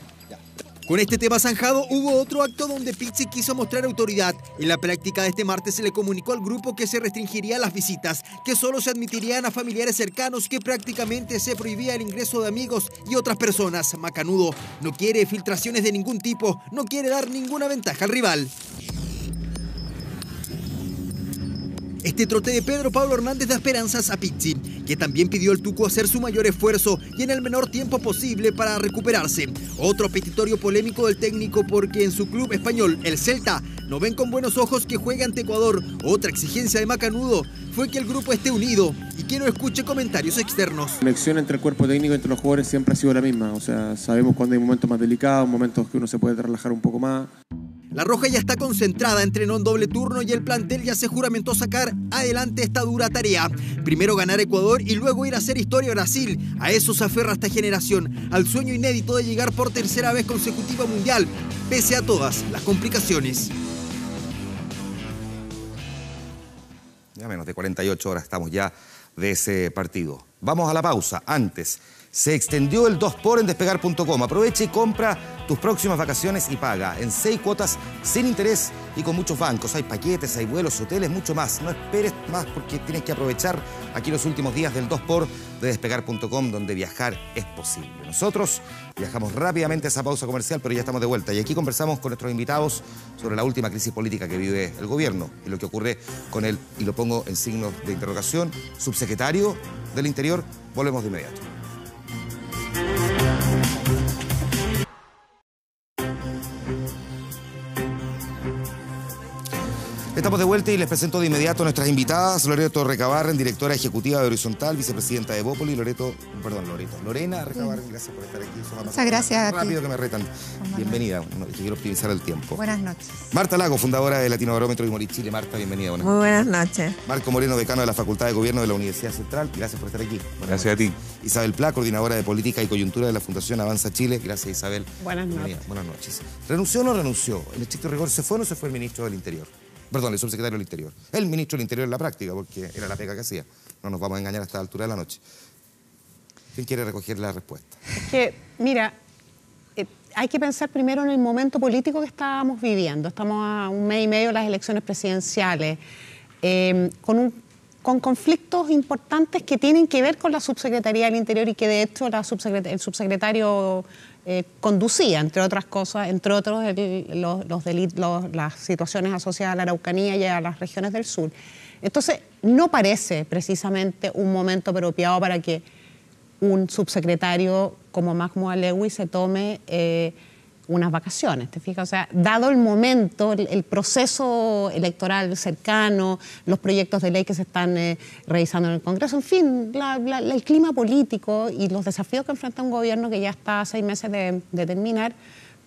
Con este tema zanjado, hubo otro acto donde Pizzi quiso mostrar autoridad. En la práctica de este martes se le comunicó al grupo que se restringirían las visitas, que solo se admitirían a familiares cercanos, que prácticamente se prohibía el ingreso de amigos y otras personas. Macanudo no quiere filtraciones de ningún tipo, no quiere dar ninguna ventaja al rival. Este trote de Pedro Pablo Hernández da esperanzas a Pizzi, que también pidió al Tuco hacer su mayor esfuerzo y en el menor tiempo posible para recuperarse. Otro petitorio polémico del técnico porque en su club español, el Celta, no ven con buenos ojos que juegue ante Ecuador. Otra exigencia de Macanudo fue que el grupo esté unido y que no escuche comentarios externos. La conexión entre el cuerpo técnico y entre los jugadores siempre ha sido la misma. O sea, sabemos cuando hay momentos más delicados, momentos que uno se puede relajar un poco más. La Roja ya está concentrada, entrenó en doble turno y el plantel ya se juramentó sacar adelante esta dura tarea. Primero ganar Ecuador y luego ir a hacer historia a Brasil. A eso se aferra esta generación, al sueño inédito de llegar por tercera vez consecutiva mundial, pese a todas las complicaciones. Ya menos de 48 horas estamos ya de ese partido. Vamos a la pausa. Antes, se extendió el 2x en despegar.com. Aprovecha y compra tus próximas vacaciones y paga en 6 cuotas sin interés y con muchos bancos. Hay paquetes, hay vuelos, hoteles, mucho más. No esperes más porque tienes que aprovechar aquí los últimos días del 2x de despegar.com, donde viajar es posible. Nosotros viajamos rápidamente a esa pausa comercial, pero ya estamos de vuelta. Y aquí conversamos con nuestros invitados sobre la última crisis política que vive el gobierno y lo que ocurre con el, y lo pongo en signos de interrogación, subsecretario del Interior. Volvemos de inmediato. Estamos de vuelta y les presento de inmediato a nuestras invitadas. Loreto Recabarren, directora ejecutiva de Horizontal, vicepresidenta de Bópoli. Lorena Recabarren, gracias por estar aquí. Muchas gracias. Rápido que me retan. Bienvenida, quiero optimizar el tiempo. Buenas noches. Marta Lago, fundadora de Latino Barómetro y Morir Chile. Marta, bienvenida. Muy buenas noches. Marco Moreno, decano de la Facultad de Gobierno de la Universidad Central. Gracias por estar aquí. Gracias a ti. Isabel Pla, coordinadora de Política y Coyuntura de la Fundación Avanza Chile. Gracias, Isabel. Buenas noches. Buenas noches. ¿Renunció o no renunció? En estricto rigor, ¿se fue o no se fue el ministro del Interior? Perdón, el subsecretario del Interior. El ministro del Interior en la práctica, porque era la pega que hacía. No nos vamos a engañar a esta altura de la noche. ¿Quién quiere recoger la respuesta? Es que, mira, hay que pensar primero en el momento político que estábamos viviendo. Estamos a un mes y medio de las elecciones presidenciales, con conflictos importantes que tienen que ver con la subsecretaría del Interior y que de hecho el subsecretario conducía, entre otras cosas, entre otros los delitos, las situaciones asociadas a la Araucanía y a las regiones del sur. Entonces, no parece precisamente un momento apropiado para que un subsecretario como Mahmoud Alewi se tome unas vacaciones, ¿te fijas? O sea, dado el momento, el proceso electoral cercano, los proyectos de ley que se están revisando en el Congreso, en fin, el clima político y los desafíos que enfrenta un gobierno que ya está a 6 meses de terminar,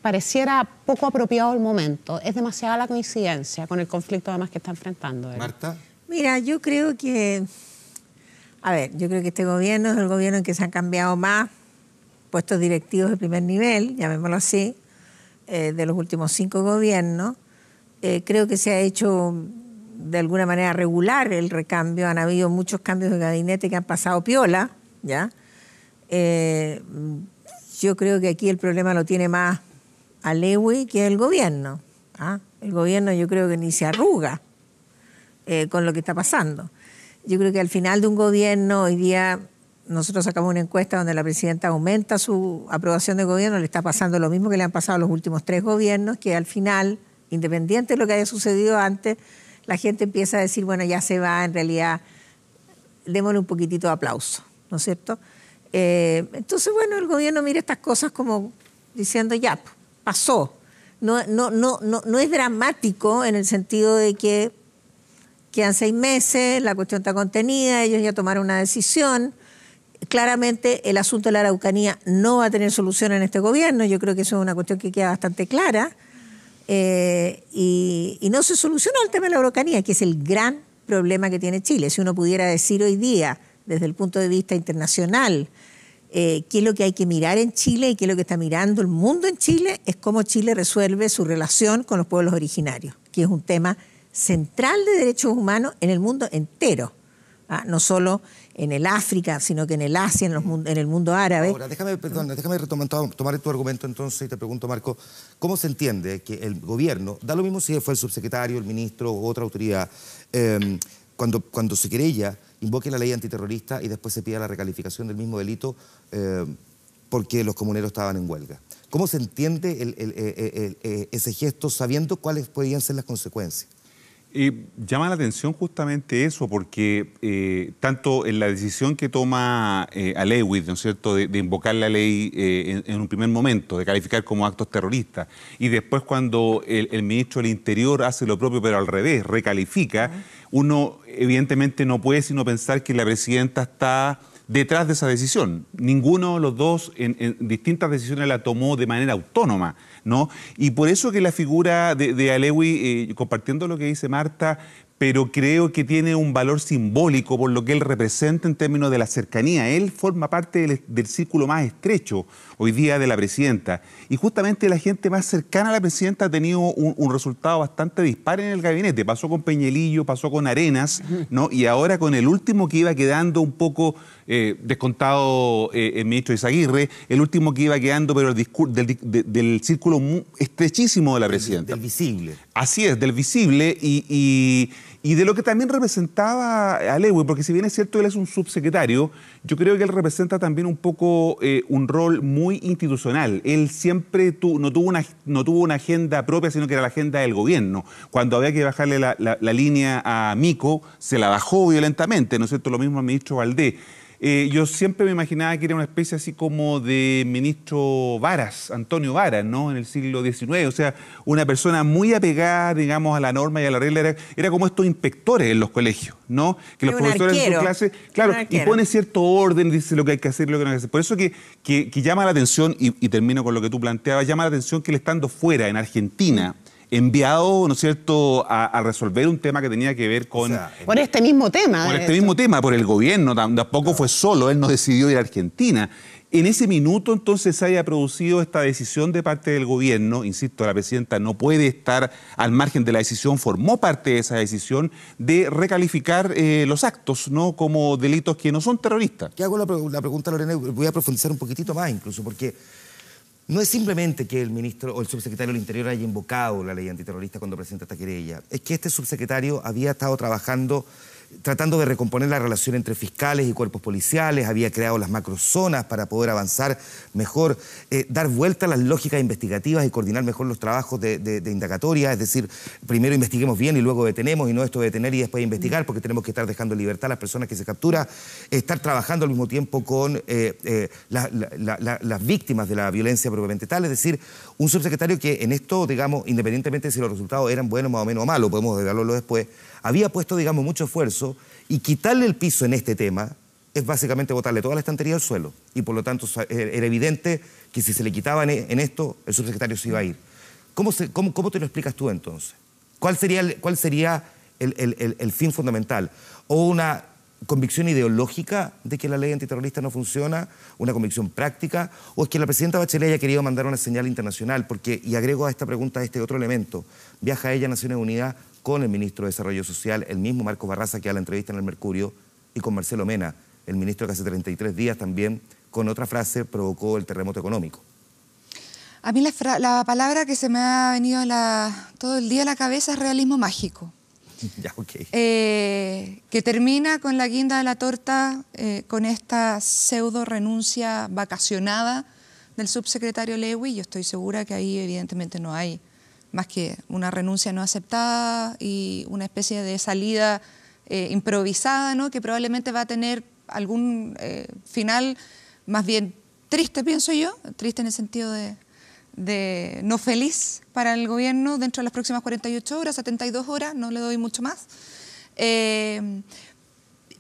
pareciera poco apropiado el momento. Es demasiada la coincidencia con el conflicto además que está enfrentando él. Marta. Mira, yo creo que este gobierno es el gobierno en que se han cambiado más puestos directivos de primer nivel, llamémoslo así, de los últimos 5 gobiernos. Creo que se ha hecho de alguna manera regular el recambio. Han habido muchos cambios de gabinete que han pasado piola, ¿ya? Yo creo que aquí el problema lo tiene más Alewi que el gobierno. ¿Ah? El gobierno yo creo que ni se arruga con lo que está pasando. Yo creo que al final de un gobierno, hoy día nosotros sacamos una encuesta donde la presidenta aumenta su aprobación de gobierno, le está pasando lo mismo que le han pasado a los últimos 3 gobiernos, que al final, independiente de lo que haya sucedido antes, la gente empieza a decir, bueno, ya se va, en realidad, démosle un poquitito de aplauso, ¿no es cierto? Entonces, bueno, el gobierno mira estas cosas como diciendo, ya, pasó. No es dramático en el sentido de que quedan 6 meses, la cuestión está contenida, ellos ya tomaron una decisión. Claramente el asunto de la Araucanía no va a tener solución en este gobierno, yo creo que eso es una cuestión que queda bastante clara, y no se solucionó el tema de la Araucanía, que es el gran problema que tiene Chile. Si uno pudiera decir hoy día, desde el punto de vista internacional, qué es lo que hay que mirar en Chile y qué es lo que está mirando el mundo en Chile, es cómo Chile resuelve su relación con los pueblos originarios, que es un tema central de derechos humanos en el mundo entero. no solo en el África, sino que en el Asia, en el mundo árabe. Ahora, déjame tomar tu argumento entonces y te pregunto, Marco, ¿cómo se entiende que el gobierno, da lo mismo si fue el subsecretario, el ministro u otra autoridad, cuando se querella, invoque la ley antiterrorista y después se pida la recalificación del mismo delito porque los comuneros estaban en huelga? ¿Cómo se entiende ese gesto sabiendo cuáles podrían ser las consecuencias? Llama la atención justamente eso, porque tanto en la decisión que toma Alewis, ¿no es cierto?, de invocar la ley en un primer momento, de calificar como actos terroristas, y después cuando el ministro del Interior hace lo propio, pero al revés, recalifica, uno evidentemente no puede sino pensar que la presidenta está detrás de esa decisión. Ninguno de los dos en distintas decisiones la tomó de manera autónoma, ¿no? Y por eso que la figura de Alewis, compartiendo lo que dice Marta, pero creo que tiene un valor simbólico por lo que él representa en términos de la cercanía. Él forma parte del círculo más estrecho hoy día de la presidenta. Y justamente la gente más cercana a la presidenta ha tenido un resultado bastante dispar en el gabinete. Pasó con Peñalillo, pasó con Arenas, ¿no? Y ahora con el último que iba quedando un poco descontado el ministro Izaguirre, el último que iba quedando, pero del círculo estrechísimo de la presidenta. Del visible. Así es, del visible y de lo que también representaba Alewis, porque si bien es cierto él es un subsecretario, yo creo que él representa también un poco un rol muy institucional. Él siempre no tuvo una agenda propia, sino que era la agenda del gobierno. Cuando había que bajarle la línea a Mico, se la bajó violentamente, ¿no es cierto? Lo mismo al ministro Valdés. Yo siempre me imaginaba que era una especie así como de ministro Varas, Antonio Varas, ¿no? En el siglo XIX, o sea, una persona muy apegada, digamos, a la norma y a la regla. Era como estos inspectores en los colegios, ¿no? Que los profesores en su clase, claro, y pone cierto orden, dice lo que hay que hacer y lo que no hay que hacer. Por eso que llama la atención, y termino con lo que tú planteabas, llama la atención que él estando fuera, en Argentina, enviado, ¿no es cierto?, a resolver un tema que tenía que ver con... por este mismo tema. Por este mismo tema, por el gobierno, tampoco fue solo, él no decidió ir a Argentina. En ese minuto, entonces, haya producido esta decisión de parte del gobierno, insisto, la presidenta no puede estar al margen de la decisión, formó parte de esa decisión de recalificar los actos, ¿no?, como delitos que no son terroristas. Te hago la pregunta, Lorena, voy a profundizar un poquitito más incluso, porque... no es simplemente que el ministro o el subsecretario del Interior haya invocado la ley antiterrorista cuando presenta esta querella. Es que este subsecretario había estado tratando de recomponer la relación entre fiscales y cuerpos policiales, había creado las macrozonas para poder avanzar mejor, dar vuelta a las lógicas investigativas y coordinar mejor los trabajos de indagatoria, es decir, primero investiguemos bien y luego detenemos, y no esto de detener y después investigar, porque tenemos que estar dejando en libertad a las personas que se capturan, estar trabajando al mismo tiempo con las víctimas de la violencia propiamente tal, es decir, un subsecretario que en esto, digamos, independientemente de si los resultados eran buenos más o menos malos, podemos verlo después, había puesto, digamos, mucho esfuerzo, y quitarle el piso en este tema es básicamente botarle toda la estantería al suelo, y por lo tanto era evidente que si se le quitaban en esto, el subsecretario se iba a ir. ¿Cómo te lo explicas tú entonces? ¿Cuál sería el fin fundamental? ¿O una convicción ideológica de que la ley antiterrorista no funciona, una convicción práctica, o es que la presidenta Bachelet haya querido mandar una señal internacional? Porque, y agrego a esta pregunta este otro elemento, viaja ella a Naciones Unidas con el ministro de Desarrollo Social, el mismo Marcos Barraza que da la entrevista en el Mercurio, y con Marcelo Mena, el ministro que hace 33 días también, con otra frase, provocó el terremoto económico. A mí la palabra que se me ha venido todo el día a la cabeza es realismo mágico. Ya, okay. Que termina con la guinda de la torta, con esta pseudo renuncia vacacionada del subsecretario Alewis. Yo estoy segura que ahí evidentemente no hay más que una renuncia no aceptada y una especie de salida improvisada, ¿no?, que probablemente va a tener algún final más bien triste, pienso yo, triste en el sentido de no feliz para el gobierno dentro de las próximas 48 horas, 72 horas, no le doy mucho más.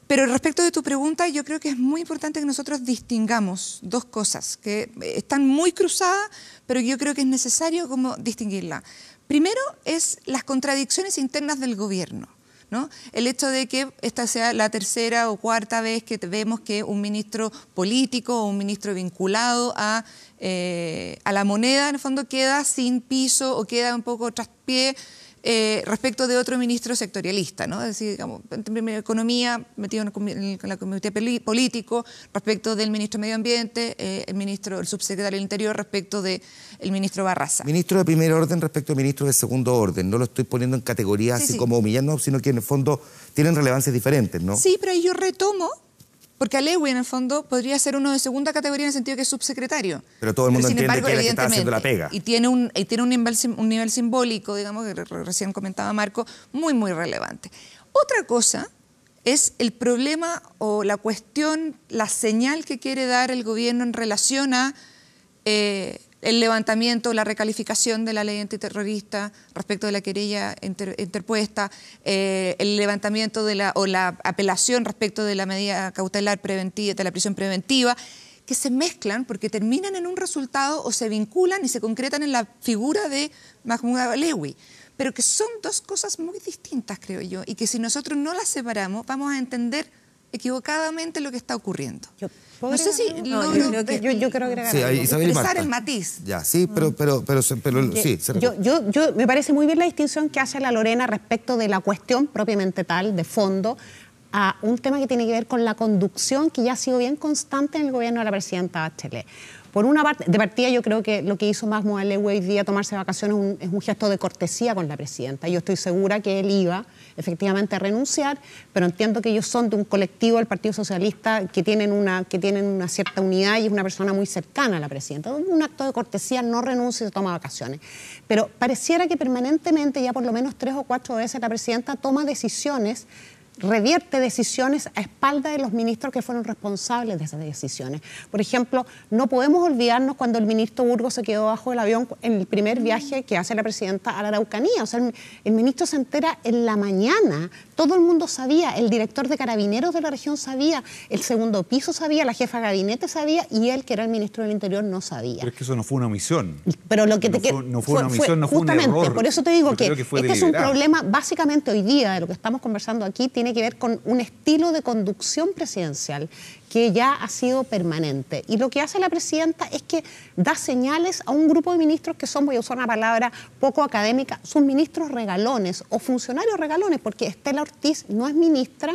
Pero respecto de tu pregunta, yo creo que es muy importante que nosotros distingamos dos cosas que están muy cruzadas, pero yo creo que es necesario como distinguirlas. Primero es las contradicciones internas del gobierno, ¿no? El hecho de que esta sea la tercera o cuarta vez que vemos que un ministro político o un ministro vinculado a la moneda, en el fondo, queda sin piso o queda un poco traspié respecto de otro ministro sectorialista, ¿no? Es decir, digamos, en economía metido en el comité político, respecto del ministro de Medio Ambiente, el subsecretario del Interior respecto del ministro Barraza. Ministro de primer orden respecto al ministro de segundo orden. No lo estoy poniendo en categorías así como humillando, sino que en el fondo tienen relevancias diferentes, ¿no? Sí, pero ahí yo retomo, porque Alewi en el fondo podría ser uno de segunda categoría en el sentido que es subsecretario. Pero todo el mundo entiende que es el que está haciendo la pega. Y tiene un nivel simbólico, digamos, que recién comentaba Marco, muy, muy relevante. Otra cosa es el problema o la cuestión, la señal que quiere dar el gobierno en relación a el levantamiento, la recalificación de la ley antiterrorista respecto de la querella interpuesta, el levantamiento de la apelación respecto de la medida cautelar preventiva, de la prisión preventiva, que se mezclan porque terminan en un resultado o se vinculan y se concretan en la figura de Mahmoud Alewi, pero que son dos cosas muy distintas, creo yo, y que si nosotros no las separamos vamos a entender equivocadamente lo que está ocurriendo. No sé si yo quiero agregar expresar el matiz. Ya, sí, pero sí. Yo me parece muy bien la distinción que hace la Lorena respecto de la cuestión propiamente tal, de fondo, a un tema que tiene que ver con la conducción que ya ha sido bien constante en el gobierno de la presidenta Bachelet. Por una parte, de partida yo creo que lo que hizo Mahmoud Alewi hoy día, tomarse vacaciones, es un gesto de cortesía con la presidenta. Yo estoy segura que él iba efectivamente a renunciar, pero entiendo que ellos son de un colectivo del Partido Socialista que tienen una cierta unidad y es una persona muy cercana a la presidenta. Un acto de cortesía, no renuncia y se toma vacaciones. Pero pareciera que permanentemente, ya por lo menos 3 o 4 veces, la presidenta toma decisiones, revierte decisiones a espaldas de los ministros que fueron responsables de esas decisiones. Por ejemplo, no podemos olvidarnos cuando el ministro Burgos se quedó bajo el avión en el primer viaje que hace la presidenta a la Araucanía. O sea, el ministro se entera en la mañana. Todo el mundo sabía, el director de Carabineros de la región sabía, el segundo piso sabía, la jefa de gabinete sabía y él, que era el ministro del Interior, no sabía. Pero es que eso no fue una omisión. Pero lo que no fue una omisión, no fue un error. Por eso te digo que este es un deliberado. problema, básicamente hoy día, de lo que estamos conversando aquí, tiene que ver con un estilo de conducción presidencial que ya ha sido permanente. Y lo que hace la presidenta es que da señales a un grupo de ministros que son, voy a usar una palabra poco académica, son ministros regalones o funcionarios regalones, porque Estela Ortiz no es ministra,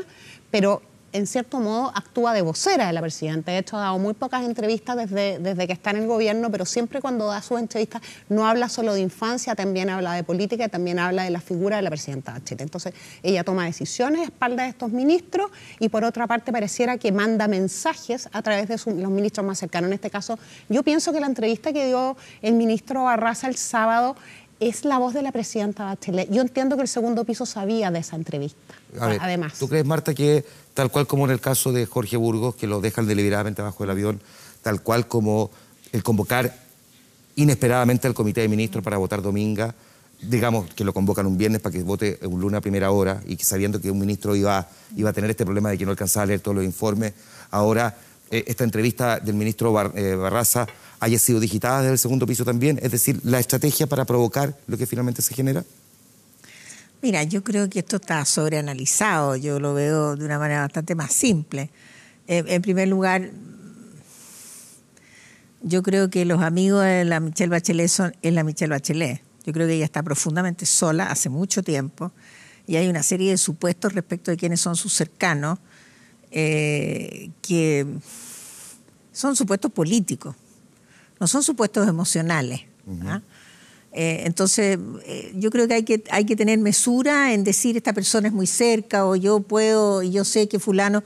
pero en cierto modo actúa de vocera de la presidenta. De hecho, ha dado muy pocas entrevistas desde que está en el gobierno, pero siempre cuando da sus entrevistas no habla solo de infancia, también habla de política, también habla de la figura de la presidenta Bachelet. Entonces, ella toma decisiones a espaldas de estos ministros y por otra parte pareciera que manda mensajes a través de los ministros más cercanos. En este caso, yo pienso que la entrevista que dio el ministro Barraza el sábado es la voz de la presidenta Bachelet. Yo entiendo que el segundo piso sabía de esa entrevista. A ver, además. ¿tú crees, Marta, que tal cual como en el caso de Jorge Burgos, que lo dejan deliberadamente abajo del avión, tal cual como el convocar inesperadamente al comité de ministros para votar domingo, digamos que lo convocan un viernes para que vote un lunes a primera hora y que sabiendo que un ministro iba a tener este problema de que no alcanzaba a leer todos los informes, ahora esta entrevista del ministro Barraza haya sido digitada desde el segundo piso también? Es decir, la estrategia para provocar lo que finalmente se genera. Mira, yo creo que esto está sobreanalizado, yo lo veo de una manera bastante más simple. En primer lugar, yo creo que los amigos de la Michelle Bachelet es la Michelle Bachelet. Yo creo que ella está profundamente sola hace mucho tiempo y hay una serie de supuestos respecto de quiénes son sus cercanos que son supuestos políticos, no son supuestos emocionales. ¿Ah? Entonces, yo creo que hay que tener mesura en decir esta persona es muy cerca o yo puedo y yo sé que fulano.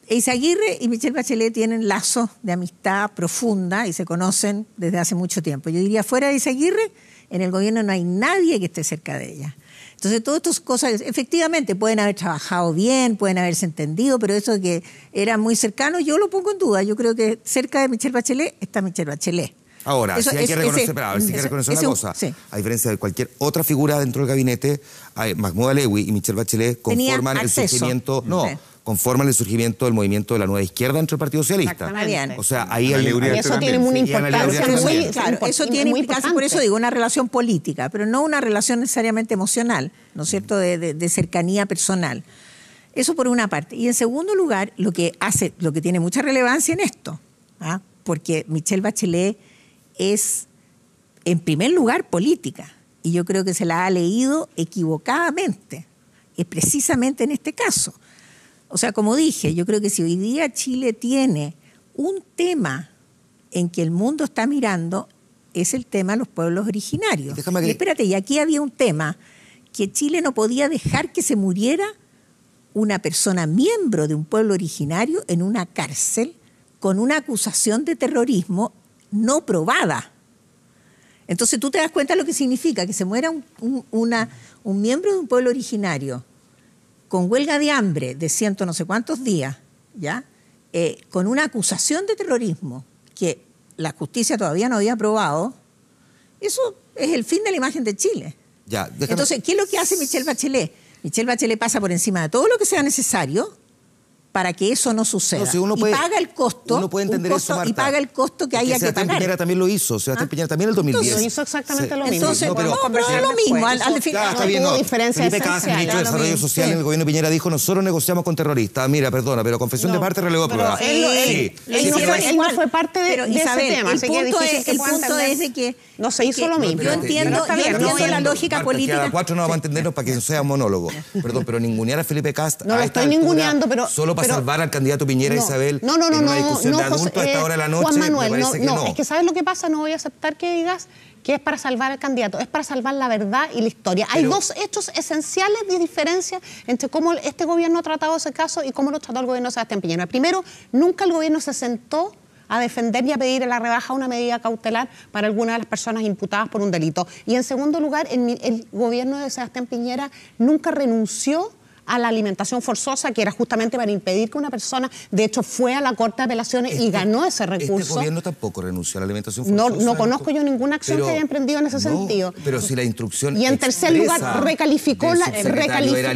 Eizaguirre y Michelle Bachelet tienen lazos de amistad profunda y se conocen desde hace mucho tiempo. Yo diría, fuera de Eizaguirre, en el gobierno no hay nadie que esté cerca de ella. Entonces, todas estas cosas, efectivamente, pueden haber trabajado bien, pueden haberse entendido, pero eso de que eran muy cercanos, yo lo pongo en duda. Yo creo que cerca de Michelle Bachelet está Michelle Bachelet. Ahora, sí hay que reconocer una cosa. Sí. A diferencia de cualquier otra figura dentro del gabinete, Mahmoud Alewi y Michelle Bachelet conforman el surgimiento... conforman el surgimiento del movimiento de la nueva izquierda dentro del Partido Socialista. O sea, ahí hay eso tiene una importancia muy, claro, eso tiene implicancia, por eso digo, una relación política, pero no una relación necesariamente emocional, ¿no es cierto?, de cercanía personal. Eso por una parte. Y en segundo lugar, lo que tiene mucha relevancia en esto, porque Michelle Bachelet es, en primer lugar, política. y yo creo que se la ha leído equivocadamente, precisamente en este caso. O sea, como dije, yo creo que si hoy día Chile tiene un tema en que el mundo está mirando, es el tema de los pueblos originarios. Y espérate, y aquí había un tema que Chile no podía dejar que se muriera una persona miembro de un pueblo originario en una cárcel con una acusación de terrorismo no probada. Entonces tú te das cuenta de lo que significa que se muera un miembro de un pueblo originario con huelga de hambre de ciento no sé cuántos días, ¿ya? Con una acusación de terrorismo que la justicia todavía no había probado. Eso es el fin de la imagen de Chile. Ya, entonces, ¿qué es lo que hace Michelle Bachelet? Michelle Bachelet pasa por encima de todo lo que sea necesario para que eso no suceda. No, si uno puede, y paga el costo, uno puede entender eso, Marta, y paga el costo que haya que Sebastián pagar. Piñera también lo hizo. Sebastián Piñera también en el 2010. Entonces, hizo exactamente lo mismo. Entonces, no, pero es lo mismo. Al final está bien, no, diferencia Felipe Castro, ministro de Desarrollo Social en el gobierno Piñera, dijo: nosotros negociamos con terroristas. Mira, perdona, pero confesión de parte relegó a prueba. Él no fue parte de ese tema. El punto es de que no se hizo lo mismo. Yo entiendo la lógica política. Cada cuatro no vamos a entendernos para que no sea monólogo. Perdón, pero ningunear a Felipe Castro. No lo estoy ninguneando, pero. Solo para salvar al candidato Piñera, Isabel. No, en una discusión de adultos a esta hora de la noche. Juan Manuel, me parece que no. Es que ¿sabes lo que pasa? No voy a aceptar que digas que es para salvar al candidato, es para salvar la verdad y la historia. Hay dos hechos esenciales de diferencia entre cómo este gobierno ha tratado ese caso y cómo lo trató el gobierno de Sebastián Piñera. Primero, nunca el gobierno se sentó a defender y a pedir en la rebaja una medida cautelar para alguna de las personas imputadas por un delito. Y en segundo lugar, el gobierno de Sebastián Piñera nunca renunció a la alimentación forzosa, que era justamente para impedir que una persona, de hecho, fue a la Corte de Apelaciones y ganó ese recurso. Este gobierno tampoco renunció a la alimentación forzosa. No conozco yo ninguna acción que haya emprendido en ese sentido. Pero si la instrucción y en tercer lugar, recalificó la... era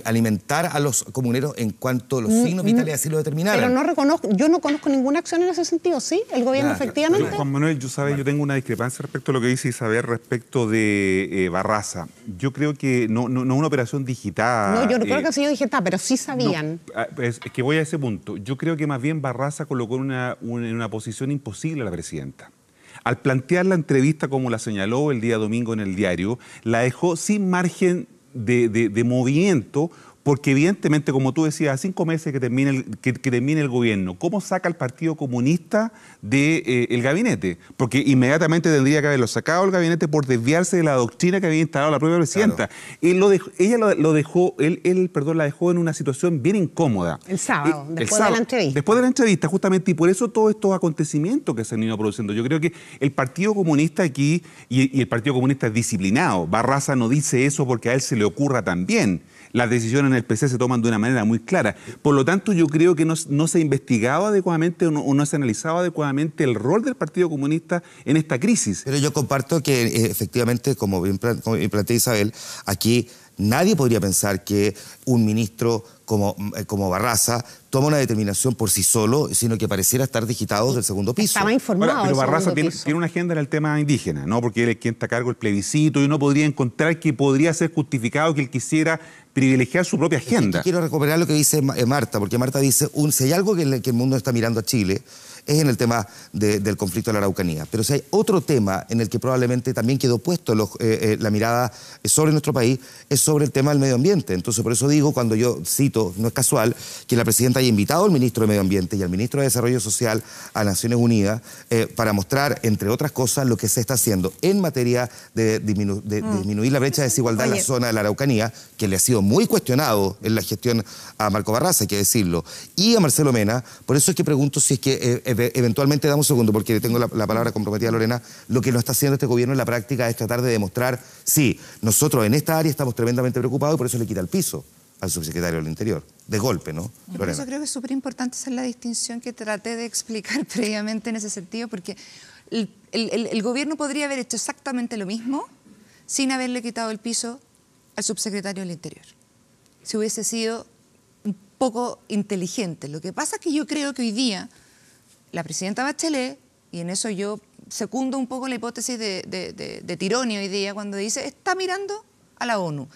alimentar a los comuneros en cuanto a los signos vitales así lo determinaran. Pero yo no conozco ninguna acción en ese sentido, ¿sí? El gobierno efectivamente... Juan Manuel, yo tengo una discrepancia respecto a lo que dice Isabel respecto de Barraza. Yo creo que no una operación digital... No, yo no creo que sí, yo dije, pero sí sabían. Es que voy a ese punto. Yo creo que más bien Barraza colocó en una posición imposible a la presidenta. Al plantear la entrevista, como la señaló el día domingo en el diario, la dejó sin margen de movimiento, porque evidentemente, como tú decías, a 5 meses que termine el gobierno, ¿cómo saca el Partido Comunista del gabinete? Porque inmediatamente tendría que haberlo sacado del gabinete por desviarse de la doctrina que había instalado la propia presidenta. Claro. Ella la dejó en una situación bien incómoda. El sábado, después de la entrevista. Después de la entrevista, justamente, y por eso todos estos acontecimientos que se han ido produciendo. Yo creo que el Partido Comunista aquí, y el Partido Comunista es disciplinado. Barraza no dice eso porque a él se le ocurra también. Las decisiones en el PC se toman de una manera muy clara. Por lo tanto, yo creo que no se ha investigado adecuadamente o no se ha analizado adecuadamente el rol del Partido Comunista en esta crisis. Pero yo comparto que efectivamente, como bien plantea Isabel, aquí nadie podría pensar que un ministro como Barraza toma una determinación por sí solo, sino que pareciera estar digitado del segundo piso. Estaba informado. Pero Barraza tiene una agenda en el tema indígena, ¿no? Porque él es quien está a cargo del plebiscito y uno podría encontrar que podría ser justificado que él quisiera privilegiar su propia agenda. Quiero recuperar lo que dice Marta, porque Marta dice, si hay algo que el mundo está mirando a Chile, es en el tema del conflicto de la Araucanía. Pero si hay otro tema en el que probablemente también quedó puesto la mirada sobre nuestro país, es sobre el tema del medio ambiente. Entonces, por eso digo, cuando yo cito, no es casual, que la presidenta haya invitado al ministro de Medio Ambiente y al ministro de Desarrollo Social a Naciones Unidas para mostrar, entre otras cosas, lo que se está haciendo en materia de disminuir la brecha de desigualdad en la zona de la Araucanía, que le ha sido muy cuestionado en la gestión a Marco Barraza, hay que decirlo, y a Marcelo Mena. Por eso es que pregunto si es que eventualmente, dame un segundo, porque tengo la palabra comprometida, Lorena, lo que no está haciendo este gobierno en la práctica es tratar de demostrar, sí, nosotros en esta área estamos tremendamente preocupados y por eso le quita el piso al subsecretario del Interior, de golpe, ¿no? Por eso creo que es súper importante hacer la distinción que traté de explicar previamente en ese sentido, porque el gobierno podría haber hecho exactamente lo mismo sin haberle quitado el piso al subsecretario del Interior, si hubiese sido un poco inteligente. Lo que pasa es que yo creo que hoy día la presidenta Bachelet, y en eso yo secundo un poco la hipótesis de Tironi hoy día, cuando dice, está mirando a la ONU,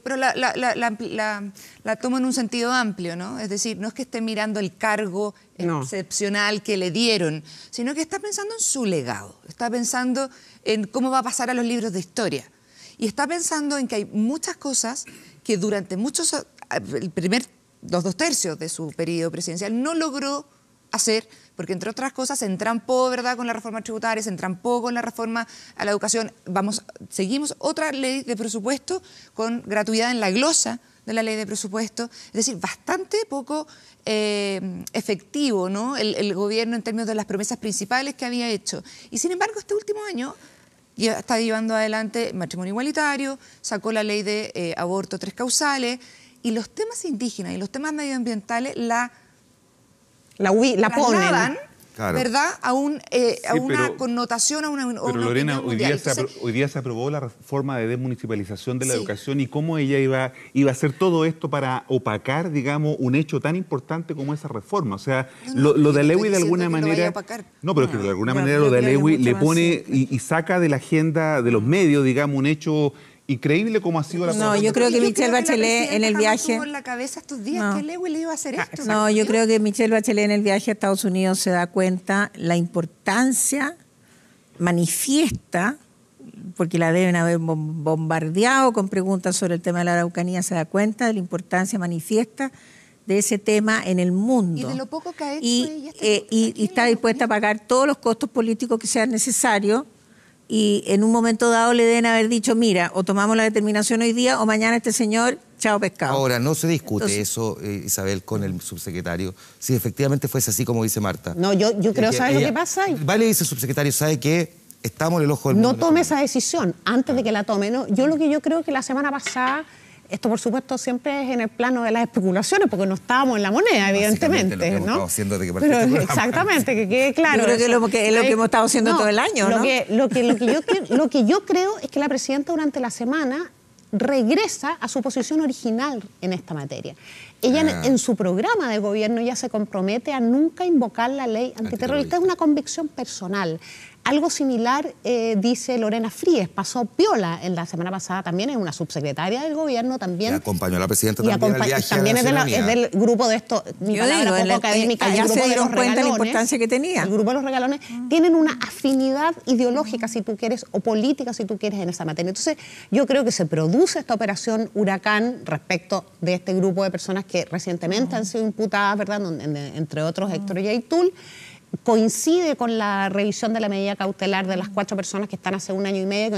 pero la tomo en un sentido amplio, ¿no? Es decir, no es que esté mirando el cargo excepcional que le dieron, sino que está pensando en su legado, está pensando en cómo va a pasar a los libros de historia. y está pensando en que hay muchas cosas que durante los 2/3 de su periodo presidencial no logró hacer, porque entre otras cosas se entrampó, ¿verdad?, con la reforma tributaria, se entrampó con la reforma a la educación. Seguimos otra ley de presupuesto con gratuidad en la glosa de la ley de presupuesto, es decir, bastante poco efectivo, ¿no?, el gobierno en términos de las promesas principales que había hecho. Y sin embargo, este último año ya está llevando adelante matrimonio igualitario, sacó la ley de aborto 3 causales, y los temas indígenas y los temas medioambientales la ponen, claro, ¿verdad?, a una connotación, a una pero Lorena, hoy día se aprobó la reforma de desmunicipalización de la educación, y cómo ella iba a hacer todo esto para opacar, digamos, un hecho tan importante como esa reforma. O sea, lo de Alewi de alguna manera... No, pero es que de alguna manera lo de Alewi le pone y saca de la agenda de los medios, digamos, un hecho increíble como ha sido la... No, yo creo que Michelle Bachelet en el viaje... en la cabeza estos días que Alewi le iba a hacer esto. No, yo creo que Michelle Bachelet en el viaje a Estados Unidos se da cuenta la importancia manifiesta, porque la deben haber bombardeado con preguntas sobre el tema de la Araucanía, se da cuenta de la importancia manifiesta de ese tema en el mundo. Y de lo poco que ha hecho y está dispuesta a pagar todos los costos políticos que sean necesarios. Y en un momento dado le deben haber dicho, mira, o tomamos la determinación hoy día o mañana este señor, chao pescado. Ahora, no se discute eso, Isabel, con el subsecretario, si efectivamente fuese así como dice Marta. No, yo creo, ¿sabes lo que pasa? Vale, dice el subsecretario, ¿sabe qué? Estamos en el ojo del mundo. No tome esa decisión antes de que la tome, ¿no? Yo creo que la semana pasada... Esto, por supuesto, siempre es en el plano de las especulaciones, porque no estábamos en la moneda, evidentemente, lo que ¿no? hemos haciendo desde que pero exactamente, que quede claro. Yo creo que es lo que hemos estado haciendo todo el año, ¿no? Lo que yo creo es que la presidenta durante la semana regresa a su posición original en esta materia. Ella en su programa de gobierno ya se compromete a nunca invocar la ley antiterrorista. Es una convicción personal. Algo similar dice Lorena Fríes, pasó piola en la semana pasada, también es una subsecretaria del gobierno, también. Y acompañó a la presidenta también al viaje. También es del grupo de estos, mi palabra poco académica, allá el grupo se de los dieron cuenta de la regalones, importancia que tenía. El grupo de los regalones tienen una afinidad ideológica, si tú quieres, o política, si tú quieres, en esa materia. Entonces, yo creo que se produce esta operación Huracán respecto de este grupo de personas que recientemente han sido imputadas, ¿verdad?, entre otros Héctor Yaitul. Coincide con la revisión de la medida cautelar de las 4 personas que están hace 1 año y medio,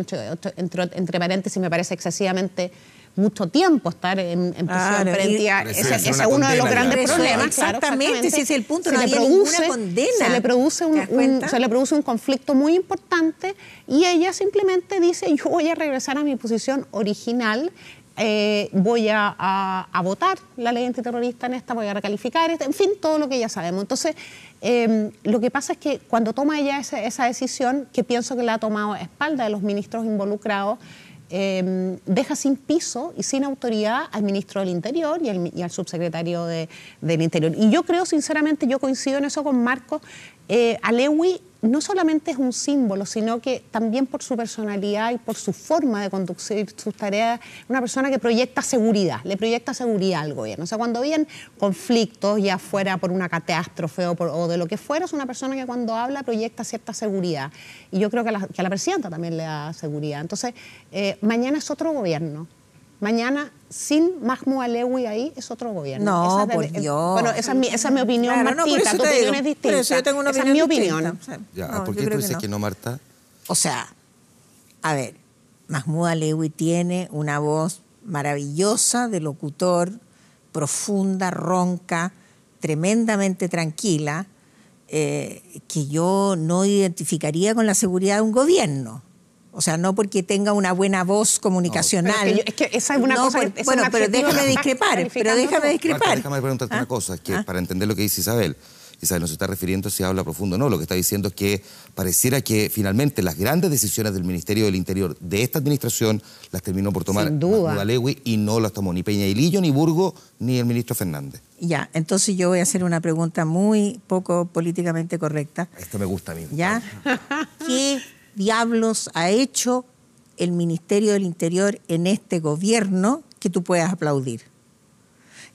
entre paréntesis me parece excesivamente mucho tiempo estar en prisión preventiva. Ese es uno de los grandes problemas. Exactamente, ese es el punto, no había ninguna condena. Se le produce un conflicto muy importante y ella simplemente dice, yo voy a regresar a mi posición original. Voy a votar la ley antiterrorista en esta, voy a recalificar esta, en fin, todo lo que ya sabemos. Entonces, lo que pasa es que cuando toma ella esa decisión, que pienso que la ha tomado a espalda de los ministros involucrados, deja sin piso y sin autoridad al ministro del Interior y al subsecretario del Interior. Y yo creo, sinceramente, yo coincido en eso con Marcos, Alewi no solamente es un símbolo, sino que también por su personalidad y por su forma de conducir sus tareas, una persona que proyecta seguridad, le proyecta seguridad al gobierno. O sea, cuando habían conflictos, ya fuera por una catástrofe o de lo que fuera, es una persona que cuando habla proyecta cierta seguridad. Y yo creo que a la presidenta también le da seguridad. Entonces, mañana es otro gobierno. Mañana, sin Mahmoud Alewi ahí, es otro gobierno. No, por Dios. Bueno, esa es mi opinión, claro, Martita. Tu opinión es distinta. Por eso yo tengo una esa es mi opinión. Ya, ¿por qué tú dices que no, Marta? O sea, a ver, Mahmoud Alewi tiene una voz maravillosa de locutor, profunda, ronca, tremendamente tranquila, que yo no identificaría con la seguridad de un gobierno. O sea, no porque tenga una buena voz comunicacional. No, es que esa es una cosa... Bueno, pero déjame discrepar. Marta, déjame preguntarte una cosa, que para entender lo que dice Isabel no se está refiriendo si habla profundo o no. Lo que está diciendo es que pareciera que finalmente las grandes decisiones del Ministerio del Interior de esta administración las terminó por tomar Mahmoud Alewi y no las tomó ni Peña y Lillo, ni Burgo, ni el ministro Fernández. Ya, entonces yo voy a hacer una pregunta muy poco políticamente correcta. Esto me gusta a mí. ¿Ya? ¿Qué diablos ha hecho el Ministerio del Interior en este gobierno que tú puedas aplaudir?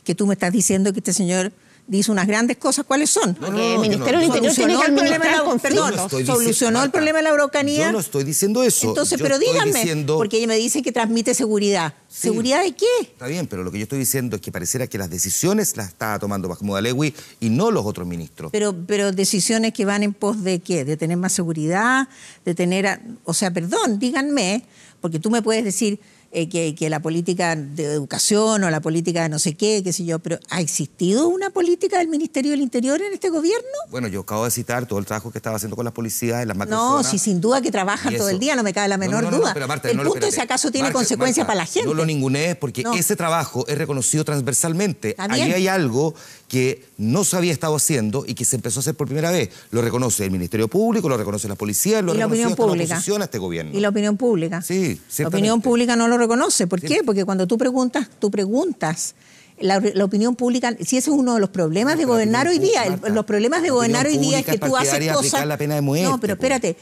Que tú me estás diciendo que este señor dice unas grandes cosas. ¿Cuáles son? Porque el Ministerio del Interior tiene que administrar conflictos. Solucionó el problema de la Araucanía. Yo no estoy diciendo eso. Entonces, yo pero díganme, diciendo... porque ella me dice que transmite seguridad. Sí. ¿Seguridad de qué? Está bien, pero lo que yo estoy diciendo es que pareciera que las decisiones las estaba tomando Mahmoud Alewi y no los otros ministros. Pero decisiones que van en pos de ¿qué? De tener más seguridad, de tener... O sea, perdón, díganme, porque tú me puedes decir... que la política de educación o la política de no sé qué sé yo, pero ¿ha existido una política del Ministerio del Interior en este gobierno? Bueno, yo acabo de citar todo el trabajo que estaba haciendo con las policías en las macrozonas. No, sí, sin duda que trabajan todo el día, no me cabe la menor duda. Pero Marta, el punto es si acaso tiene consecuencias para la gente. No lo ningunees porque ese trabajo es reconocido transversalmente. Ahí hay algo que no se había estado haciendo y que se empezó a hacer por primera vez. Lo reconoce el Ministerio Público, lo reconoce la policía, lo reconoce la oposición a este gobierno. ¿Y la opinión pública? Sí, ciertamente. La opinión pública no lo reconoce. ¿Por qué? Porque cuando tú preguntas, la opinión pública, si ese es uno de los problemas de gobernar hoy día, los problemas de gobernar hoy día es que tú haces cosas... La pena de muerte, no, pero espérate,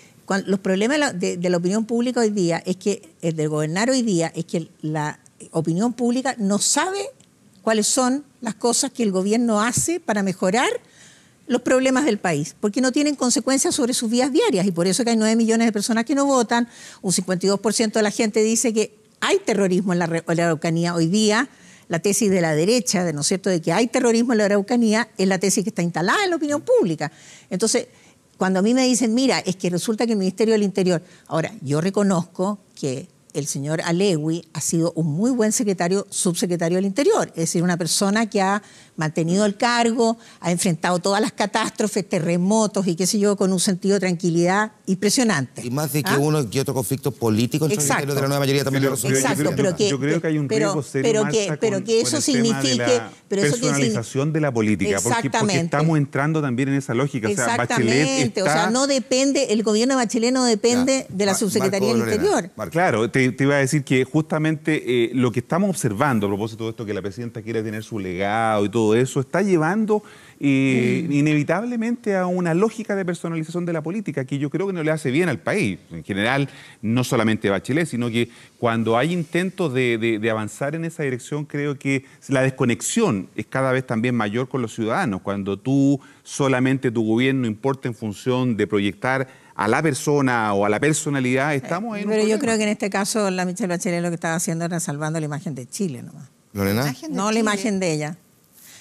los problemas de la opinión pública hoy día es que, el de gobernar hoy día, es que la opinión pública no sabe cuáles son las cosas que el gobierno hace para mejorar los problemas del país, porque no tienen consecuencias sobre sus vidas diarias, y por eso que hay 9 millones de personas que no votan, un 52% de la gente dice que hay terrorismo en la Araucanía hoy día. La tesis de la derecha, ¿no es cierto?, de que hay terrorismo en la Araucanía, es la tesis que está instalada en la opinión pública. Entonces, cuando a mí me dicen, mira, es que resulta que el Ministerio del Interior... Ahora, yo reconozco que el señor Alewi ha sido un muy buen subsecretario del Interior, es decir, una persona que ha mantenido el cargo, ha enfrentado todas las catástrofes, terremotos y qué sé yo, con un sentido de tranquilidad impresionante. Y más de que uno que otro conflicto político entre el Ministerio de la nueva mayoría también lo resuelve. Exacto, yo creo que hay un riesgo serio, pero que eso signifique... personalización de la política, porque estamos entrando también en esa lógica. Exactamente, o sea, no depende, el gobierno de Bachelet no depende de la subsecretaría del Interior. Claro, te iba a decir que justamente lo que estamos observando a propósito de esto, que la presidenta quiere tener su legado y todo eso, está llevando inevitablemente a una lógica de personalización de la política que yo creo que no le hace bien al país. En general, no solamente Bachelet, sino que cuando hay intentos de avanzar en esa dirección, creo que la desconexión es cada vez también mayor con los ciudadanos. Cuando solamente tu gobierno importa en función de proyectar a la persona o a la personalidad, estamos en un problema. Yo creo que en este caso la Michelle Bachelet lo que estaba haciendo era salvando la imagen de Chile nomás. ¿Lorena? No, la imagen de ella.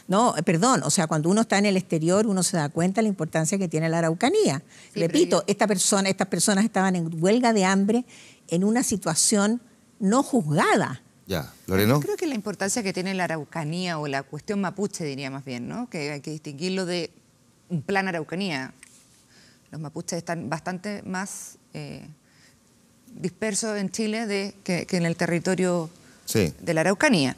No, perdón, o sea, cuando uno está en el exterior, uno se da cuenta de la importancia que tiene la Araucanía. Sí, repito, estas personas estaban en huelga de hambre en una situación no juzgada. Ya, Lorena. Yo creo que la importancia que tiene la Araucanía o la cuestión mapuche, diría más bien, ¿no? Que hay que distinguirlo de un plan Araucanía. Los mapuches están bastante más dispersos en Chile que en el territorio de la Araucanía.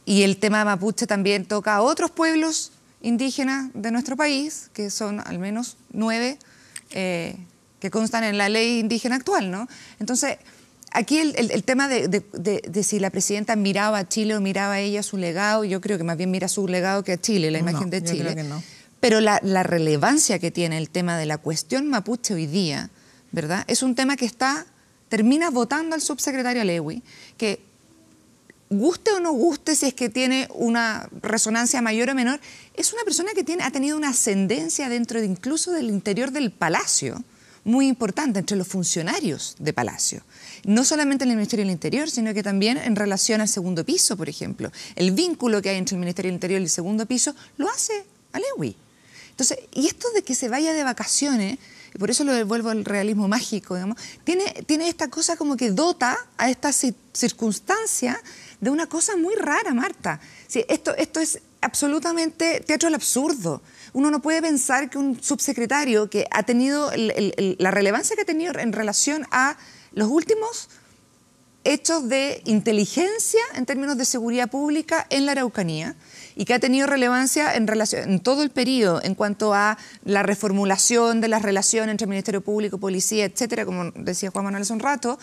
Y el tema mapuche también toca a otros pueblos indígenas de nuestro país, que son al menos 9 que constan en la ley indígena actual, ¿no? Entonces, aquí el tema de si la presidenta miraba a Chile o miraba a ella su legado, yo creo que más bien mira su legado que a Chile, la imagen de Chile. Yo creo que no. Pero la relevancia que tiene el tema de la cuestión mapuche hoy día, ¿verdad?, es un tema que termina votando al subsecretario Alewi, que guste o no guste, si es que tiene una resonancia mayor o menor, es una persona que ha tenido una ascendencia dentro incluso del interior del Palacio, muy importante entre los funcionarios de Palacio. No solamente en el Ministerio del Interior, sino que también en relación al segundo piso, por ejemplo. El vínculo que hay entre el Ministerio del Interior y el segundo piso lo hace Alewi. Entonces, y esto de que se vaya de vacaciones, y por eso lo devuelvo al realismo mágico, digamos, tiene esta cosa como que dota a esta circunstancia de una cosa muy rara, Marta. Sí, esto es absolutamente teatro del absurdo. Uno no puede pensar que un subsecretario que ha tenido la relevancia que ha tenido en relación a los últimos hechos de inteligencia en términos de seguridad pública en la Araucanía y que ha tenido relevancia en todo el periodo en cuanto a la reformulación de las relaciones entre Ministerio Público, Policía, etcétera, como decía Juan Manuel hace un rato,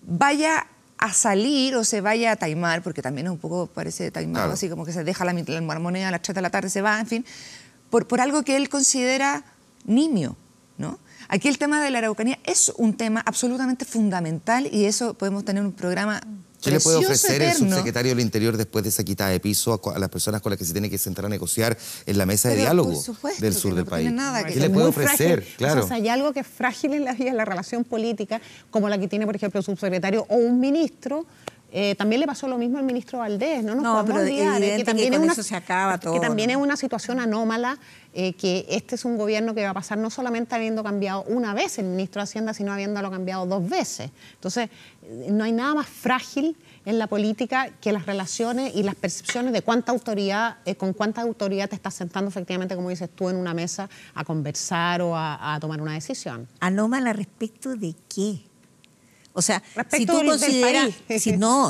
vaya a salir o se vaya a taimar, porque también es un poco, parece taimado, claro, así como que se deja la moneda a las 3 de la tarde, se va, en fin, por algo que él considera nimio, ¿no? Aquí el tema de la Araucanía es un tema absolutamente fundamental y eso podemos tener un programa ¿Qué le puede precioso, ofrecer eterno. el subsecretario del Interior después de esa quitada de piso a las personas con las que se tiene que sentar a negociar en la mesa de Pero, diálogo por supuesto, del que sur no del tiene país? nada que ¿Qué le ver. puede Muy ofrecer? frágil. Claro. O sea, si hay algo que es frágil en la vida, la relación política, como la que tiene, por ejemplo, el subsecretario o un ministro. También le pasó lo mismo al ministro Valdés, no nos podemos pero olvidar, evidente que también que es con una, eso se acaba todo. que también es una situación anómala, que este es un gobierno que va a pasar no solamente habiendo cambiado una vez el ministro de Hacienda, sino habiéndolo cambiado 2 veces. Entonces, no hay nada más frágil en la política que las relaciones y las percepciones de cuánta autoridad, con cuánta autoridad te estás sentando efectivamente, como dices tú, en una mesa a conversar o a tomar una decisión. ¿Anómala respecto de qué? O sea, Respecto si tú del consideras, país.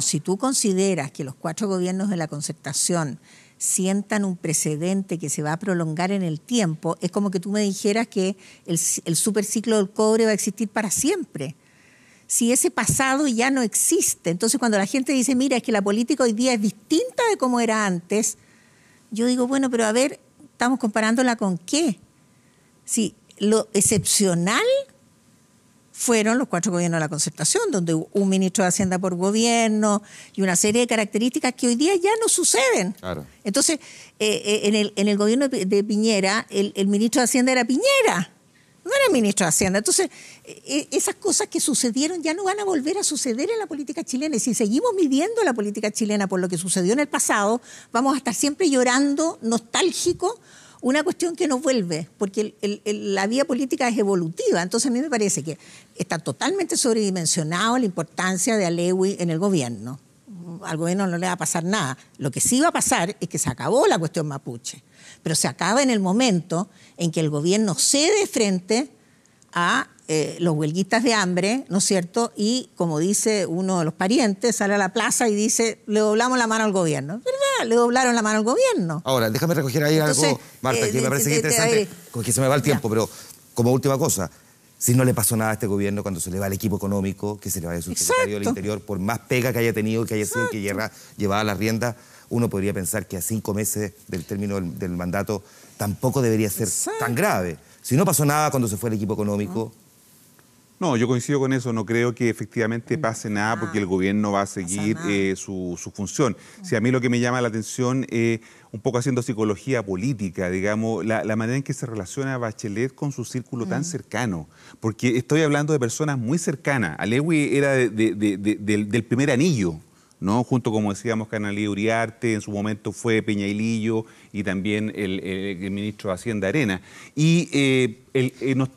si tú consideras que los 4 gobiernos de la concertación sientan un precedente que se va a prolongar en el tiempo, es como que tú me dijeras que el superciclo del cobre va a existir para siempre. Si ese pasado ya no existe, entonces cuando la gente dice, mira, es que la política hoy día es distinta de como era antes, yo digo, bueno, pero a ver, ¿estamos comparándola con qué? Si lo excepcional fueron los 4 gobiernos de la concertación, donde hubo un ministro de Hacienda por gobierno y una serie de características que hoy día ya no suceden. Claro. Entonces, en el gobierno de Piñera, el ministro de Hacienda era Piñera, no era el ministro de Hacienda. Entonces, esas cosas que sucedieron ya no van a volver a suceder en la política chilena. Y si seguimos midiendo la política chilena por lo que sucedió en el pasado, vamos a estar siempre llorando, nostálgicos, una cuestión que no vuelve, porque la vía política es evolutiva. Entonces a mí me parece que está totalmente sobredimensionado la importancia de Alewi en el gobierno. Al gobierno no le va a pasar nada. Lo que sí va a pasar es que se acabó la cuestión mapuche, pero se acaba en el momento en que el gobierno cede frente a los huelguistas de hambre, ¿no es cierto? Y como dice uno de los parientes, sale a la plaza y dice, le doblamos la mano al gobierno. ¿Verdad? Le doblaron la mano al gobierno. Ahora, déjame recoger ahí algo, Marta, que me parece que es interesante, porque se me va el tiempo, pero como última cosa, si no le pasó nada a este gobierno cuando se le va el equipo económico, que se le va el subsecretario del Interior, por más pega que haya tenido, que haya sido el que llevaba las riendas, uno podría pensar que a 5 meses del término del mandato tampoco debería ser tan grave. Si no pasó nada cuando se fue el equipo económico... No, yo coincido con eso. No creo que efectivamente pase nada porque el gobierno va a seguir su función. Si a mí lo que me llama la atención es un poco haciendo psicología política, digamos, la manera en que se relaciona Bachelet con su círculo tan cercano. Porque estoy hablando de personas muy cercanas. Alewi era del primer anillo, ¿no? Junto, como decíamos, con Analía Uriarte, en su momento fue Peñailillo y también el ministro de Hacienda Arena. Y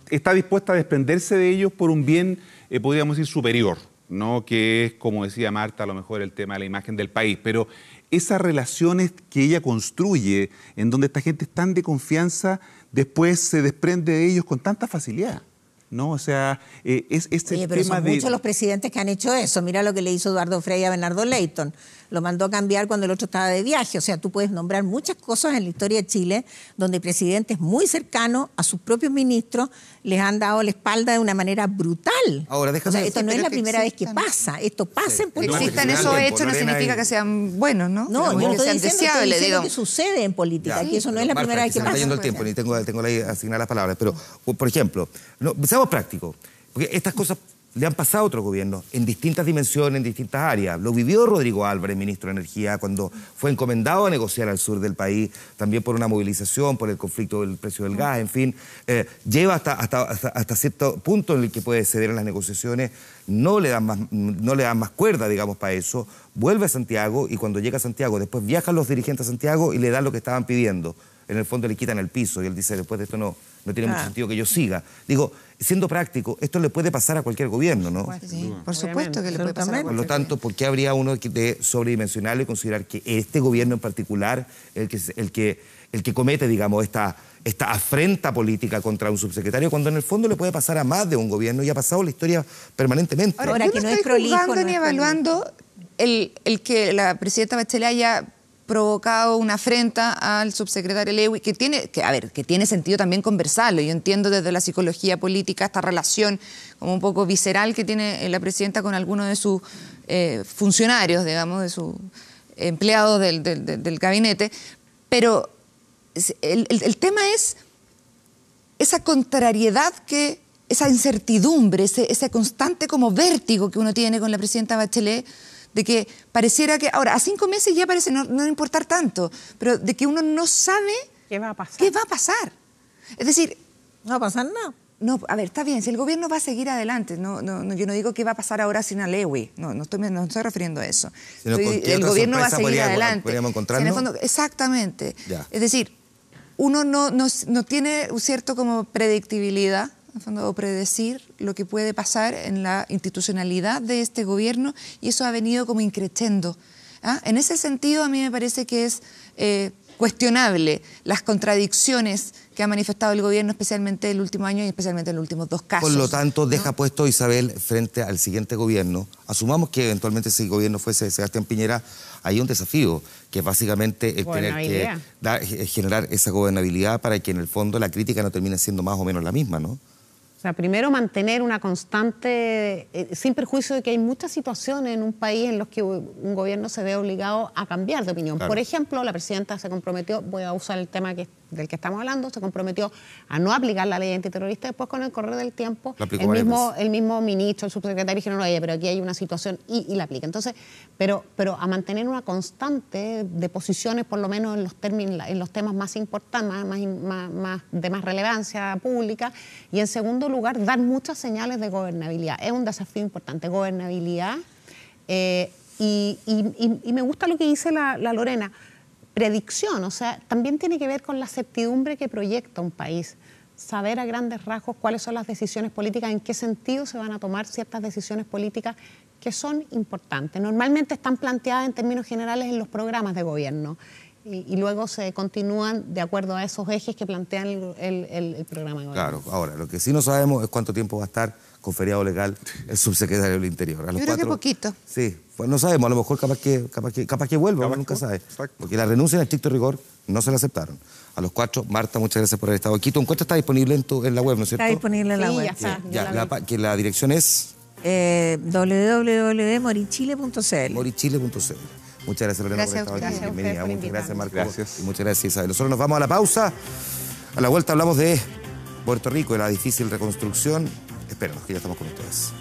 está dispuesta a desprenderse de ellos por un bien, podríamos decir, superior, ¿no? Que es, como decía Marta, a lo mejor el tema de la imagen del país. Pero esas relaciones que ella construye, en donde esta gente es tan de confianza, después se desprende de ellos con tanta facilidad, ¿no? O sea, es el pero tema son muchos los presidentes que han hecho eso. Mira lo que le hizo Eduardo Frei a Bernardo Leyton. Lo mandó a cambiar cuando el otro estaba de viaje. O sea, tú puedes nombrar muchas cosas en la historia de Chile donde presidentes muy cercanos a sus propios ministros les han dado la espalda de una manera brutal. Ahora, déjame... O sea, esto no es la primera vez que pasa. Esto pasa en política. Que existan esos hechos no significa que sean buenos, ¿no? No, yo no estoy diciendo que sucede en política, que eso no es la primera vez que pasa. Se me está yendo el tiempo, ni tengo ahí asignadas las palabras. Pero, por ejemplo, seamos prácticos, porque estas cosas le han pasado a otros gobiernos en distintas dimensiones, en distintas áreas. Lo vivió Rodrigo Álvarez, ministro de Energía, cuando fue encomendado a negociar al sur del país, también por una movilización, por el conflicto del precio del gas, en fin. Lleva hasta cierto punto en el que puede ceder en las negociaciones, no le dan más cuerda, digamos, para eso. Vuelve a Santiago y cuando llega a Santiago, después viajan los dirigentes a Santiago y le dan lo que estaban pidiendo. En el fondo le quitan el piso y él dice, después de esto no tiene mucho sentido que yo siga. Digo, siendo práctico, esto le puede pasar a cualquier gobierno, ¿no? Sí, por supuesto que le puede pasar a Por lo tanto, ¿por qué habría uno de sobredimensionarlo y considerar que este gobierno en particular, el que comete, digamos, esta afrenta política contra un subsecretario, cuando en el fondo le puede pasar a más de un gobierno y ha pasado la historia permanentemente? Ahora que no estoy juzgando ni evaluando el que la presidenta Bachelet haya provocado una afrenta al subsecretario Lewy, que tiene sentido también conversarlo. Yo entiendo desde la psicología política esta relación como un poco visceral que tiene la presidenta con algunos de sus funcionarios, digamos, de sus empleados del gabinete, pero el tema es esa contrariedad, esa incertidumbre, ese constante como vértigo que uno tiene con la presidenta Bachelet, de que pareciera que, ahora, a 5 meses ya parece no importar tanto, pero de que uno no sabe ¿qué va a pasar? ¿Qué va a pasar? Es decir, no va a pasar nada. No, a ver, está bien, si el gobierno va a seguir adelante, yo no digo qué va a pasar ahora sin Alewi, no estoy refiriendo a eso. El gobierno va a seguir adelante. ¿Podríamos encontrarnos? En el fondo, exactamente. Ya. Es decir, uno no tiene un cierto como predictibilidad, en el fondo, o predecir lo que puede pasar en la institucionalidad de este gobierno, y eso ha venido como increciendo. En ese sentido, a mí me parece que es cuestionable las contradicciones que ha manifestado el gobierno, especialmente el último año y especialmente en los últimos 2 casos. Por lo tanto, deja puesto Isabel frente al siguiente gobierno. Asumamos que eventualmente si el gobierno fuese Sebastián Piñera, hay un desafío, que es básicamente el tener que generar esa gobernabilidad para que en el fondo la crítica no termine siendo más o menos la misma, ¿no? O sea, primero mantener una constante, sin perjuicio de que hay muchas situaciones en un país en los que un gobierno se ve obligado a cambiar de opinión. Claro. Por ejemplo, la presidenta se comprometió, voy a usar el tema del que estamos hablando, se comprometió a no aplicar la ley antiterrorista. Después, con el correr del tiempo, el mismo ministro, el subsecretario dijeron, oye, pero aquí hay una situación y la aplica. Entonces, pero a mantener una constante de posiciones, por lo menos en los temas más importantes, de más relevancia pública, y en segundo lugar, dar muchas señales de gobernabilidad. Es un desafío importante, gobernabilidad. Y me gusta lo que dice la Lorena, predicción, o sea, también tiene que ver con la certidumbre que proyecta un país. Saber a grandes rasgos cuáles son las decisiones políticas, en qué sentido se van a tomar ciertas decisiones políticas que son importantes. Normalmente están planteadas en términos generales en los programas de gobierno y luego se continúan de acuerdo a esos ejes que plantean el programa de gobierno. Claro, ahora, lo que sí no sabemos es cuánto tiempo va a estar con feriado legal el subsecretario del Interior. Yo creo que poquito. Sí, pues no sabemos, a lo mejor capaz que vuelva, uno nunca sabe. Exacto. Porque la renuncia en estricto rigor no se la aceptaron. A los 4, Marta, muchas gracias por haber estado aquí. Tu encuesta está disponible en la web, ¿no es cierto? Está disponible en la web. Ya está. Que la dirección es www.morichile.cl. Morichile.cl. Muchas gracias, Lorena, por haber estado aquí. Bienvenida. Muchas gracias, Marco. Gracias. Y muchas gracias, Isabel. Nosotros nos vamos a la pausa. A la vuelta hablamos de Puerto Rico, de la difícil reconstrucción. Espérenos, que ya estamos con ustedes.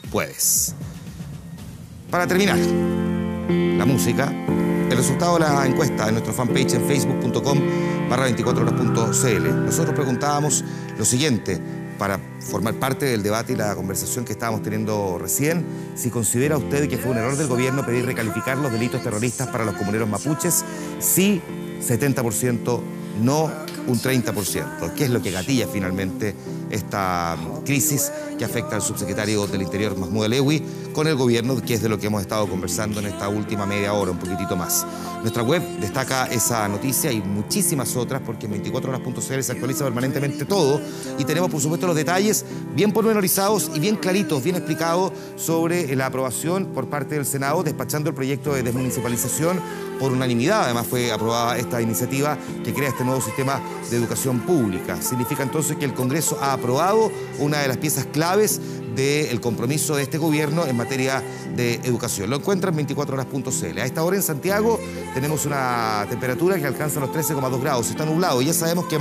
Puedes. Para terminar, la música, el resultado de la encuesta en nuestro fanpage en facebook.com/24horas.cl. Nosotros preguntábamos lo siguiente, para formar parte del debate y la conversación que estábamos teniendo recién, si considera usted que fue un error del gobierno pedir recalificar los delitos terroristas para los comuneros mapuches. Sí, 70%, no un 30%. ¿Qué es lo que gatilla finalmente esta crisis que afecta al subsecretario del Interior, Mahmoud Alewi, con el gobierno, que es de lo que hemos estado conversando en esta última media hora, un poquitito más? Nuestra web destaca esa noticia y muchísimas otras, porque en 24horas.cl se actualiza permanentemente todo y tenemos, por supuesto, los detalles bien pormenorizados y bien claritos, bien explicados sobre la aprobación por parte del Senado, despachando el proyecto de desmunicipalización por unanimidad. Además fue aprobada esta iniciativa que crea este nuevo sistema de educación pública. Significa entonces que el Congreso ha aprobado una de las piezas claves del compromiso de este gobierno en materia de educación. Lo encuentran en 24horas.cl. A esta hora en Santiago tenemos una temperatura que alcanza los 13,2 grados. Está nublado y ya sabemos que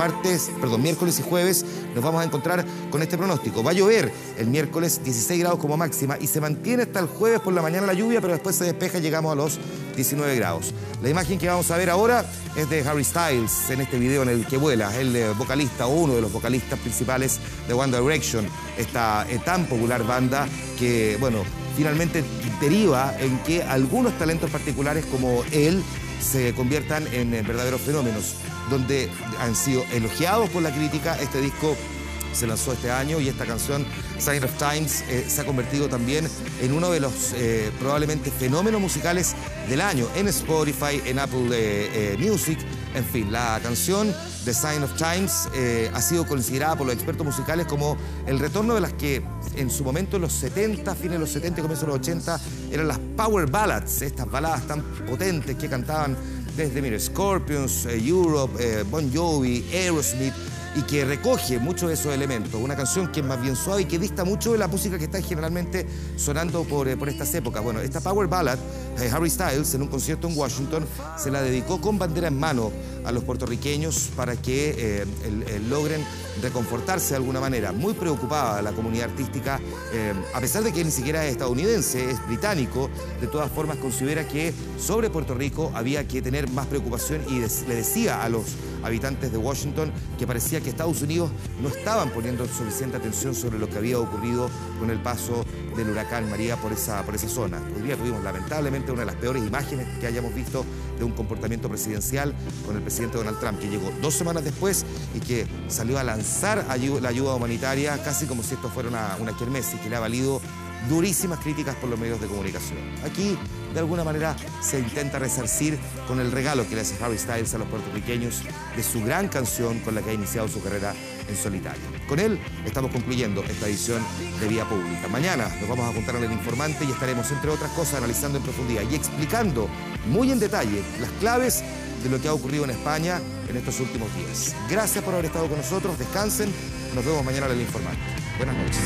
miércoles y jueves nos vamos a encontrar con este pronóstico. Va a llover el miércoles, 16 grados como máxima, y se mantiene hasta el jueves por la mañana la lluvia, pero después se despeja y llegamos a los 19 grados. La imagen que vamos a ver ahora es de Harry Styles en este video en el que vuela, el vocalista o uno de los vocalistas principales de One Direction, esta tan popular banda que, bueno, finalmente deriva en que algunos talentos particulares como él se conviertan en verdaderos fenómenos, donde han sido elogiados por la crítica. Este disco se lanzó este año y esta canción, Sign of Times, se ha convertido también en uno de los probablemente fenómenos musicales del año en Spotify, en Apple Music. En fin, la canción The Sign of Times ha sido considerada por los expertos musicales como el retorno de las que en su momento en los 70, fines de los 70 y comienzos de los 80, eran las power ballads, estas baladas tan potentes que cantaban desde Scorpions, Europe, Bon Jovi, Aerosmith, y que recoge muchos de esos elementos. Una canción que es más bien suave y que dista mucho de la música que está generalmente sonando por estas épocas. Bueno, esta Power Ballad Harry Styles, en un concierto en Washington, se la dedicó con bandera en mano a los puertorriqueños para que logren reconfortarse de alguna manera. Muy preocupada la comunidad artística, a pesar de que ni siquiera es estadounidense, es británico, de todas formas considera que sobre Puerto Rico había que tener más preocupación y le decía a los habitantes de Washington que parecía que Estados Unidos no estaban poniendo suficiente atención sobre lo que había ocurrido con el paso del huracán María por esa zona. Hoy día tuvimos lamentablemente una de las peores imágenes que hayamos visto de un comportamiento presidencial con el presidente Donald Trump, que llegó 2 semanas después y que salió a lanzar la ayuda humanitaria casi como si esto fuera una kermés, y que le ha valido durísimas críticas por los medios de comunicación. Aquí, de alguna manera, se intenta resarcir con el regalo que le hace Harry Styles a los puertorriqueños de su gran canción con la que ha iniciado su carrera en solitario. Con él estamos concluyendo esta edición de Vía Pública. Mañana nos vamos a juntar en El Informante y estaremos, entre otras cosas, analizando en profundidad y explicando muy en detalle las claves de lo que ha ocurrido en España en estos últimos días. Gracias por haber estado con nosotros, descansen, nos vemos mañana en El Informante. Buenas noches.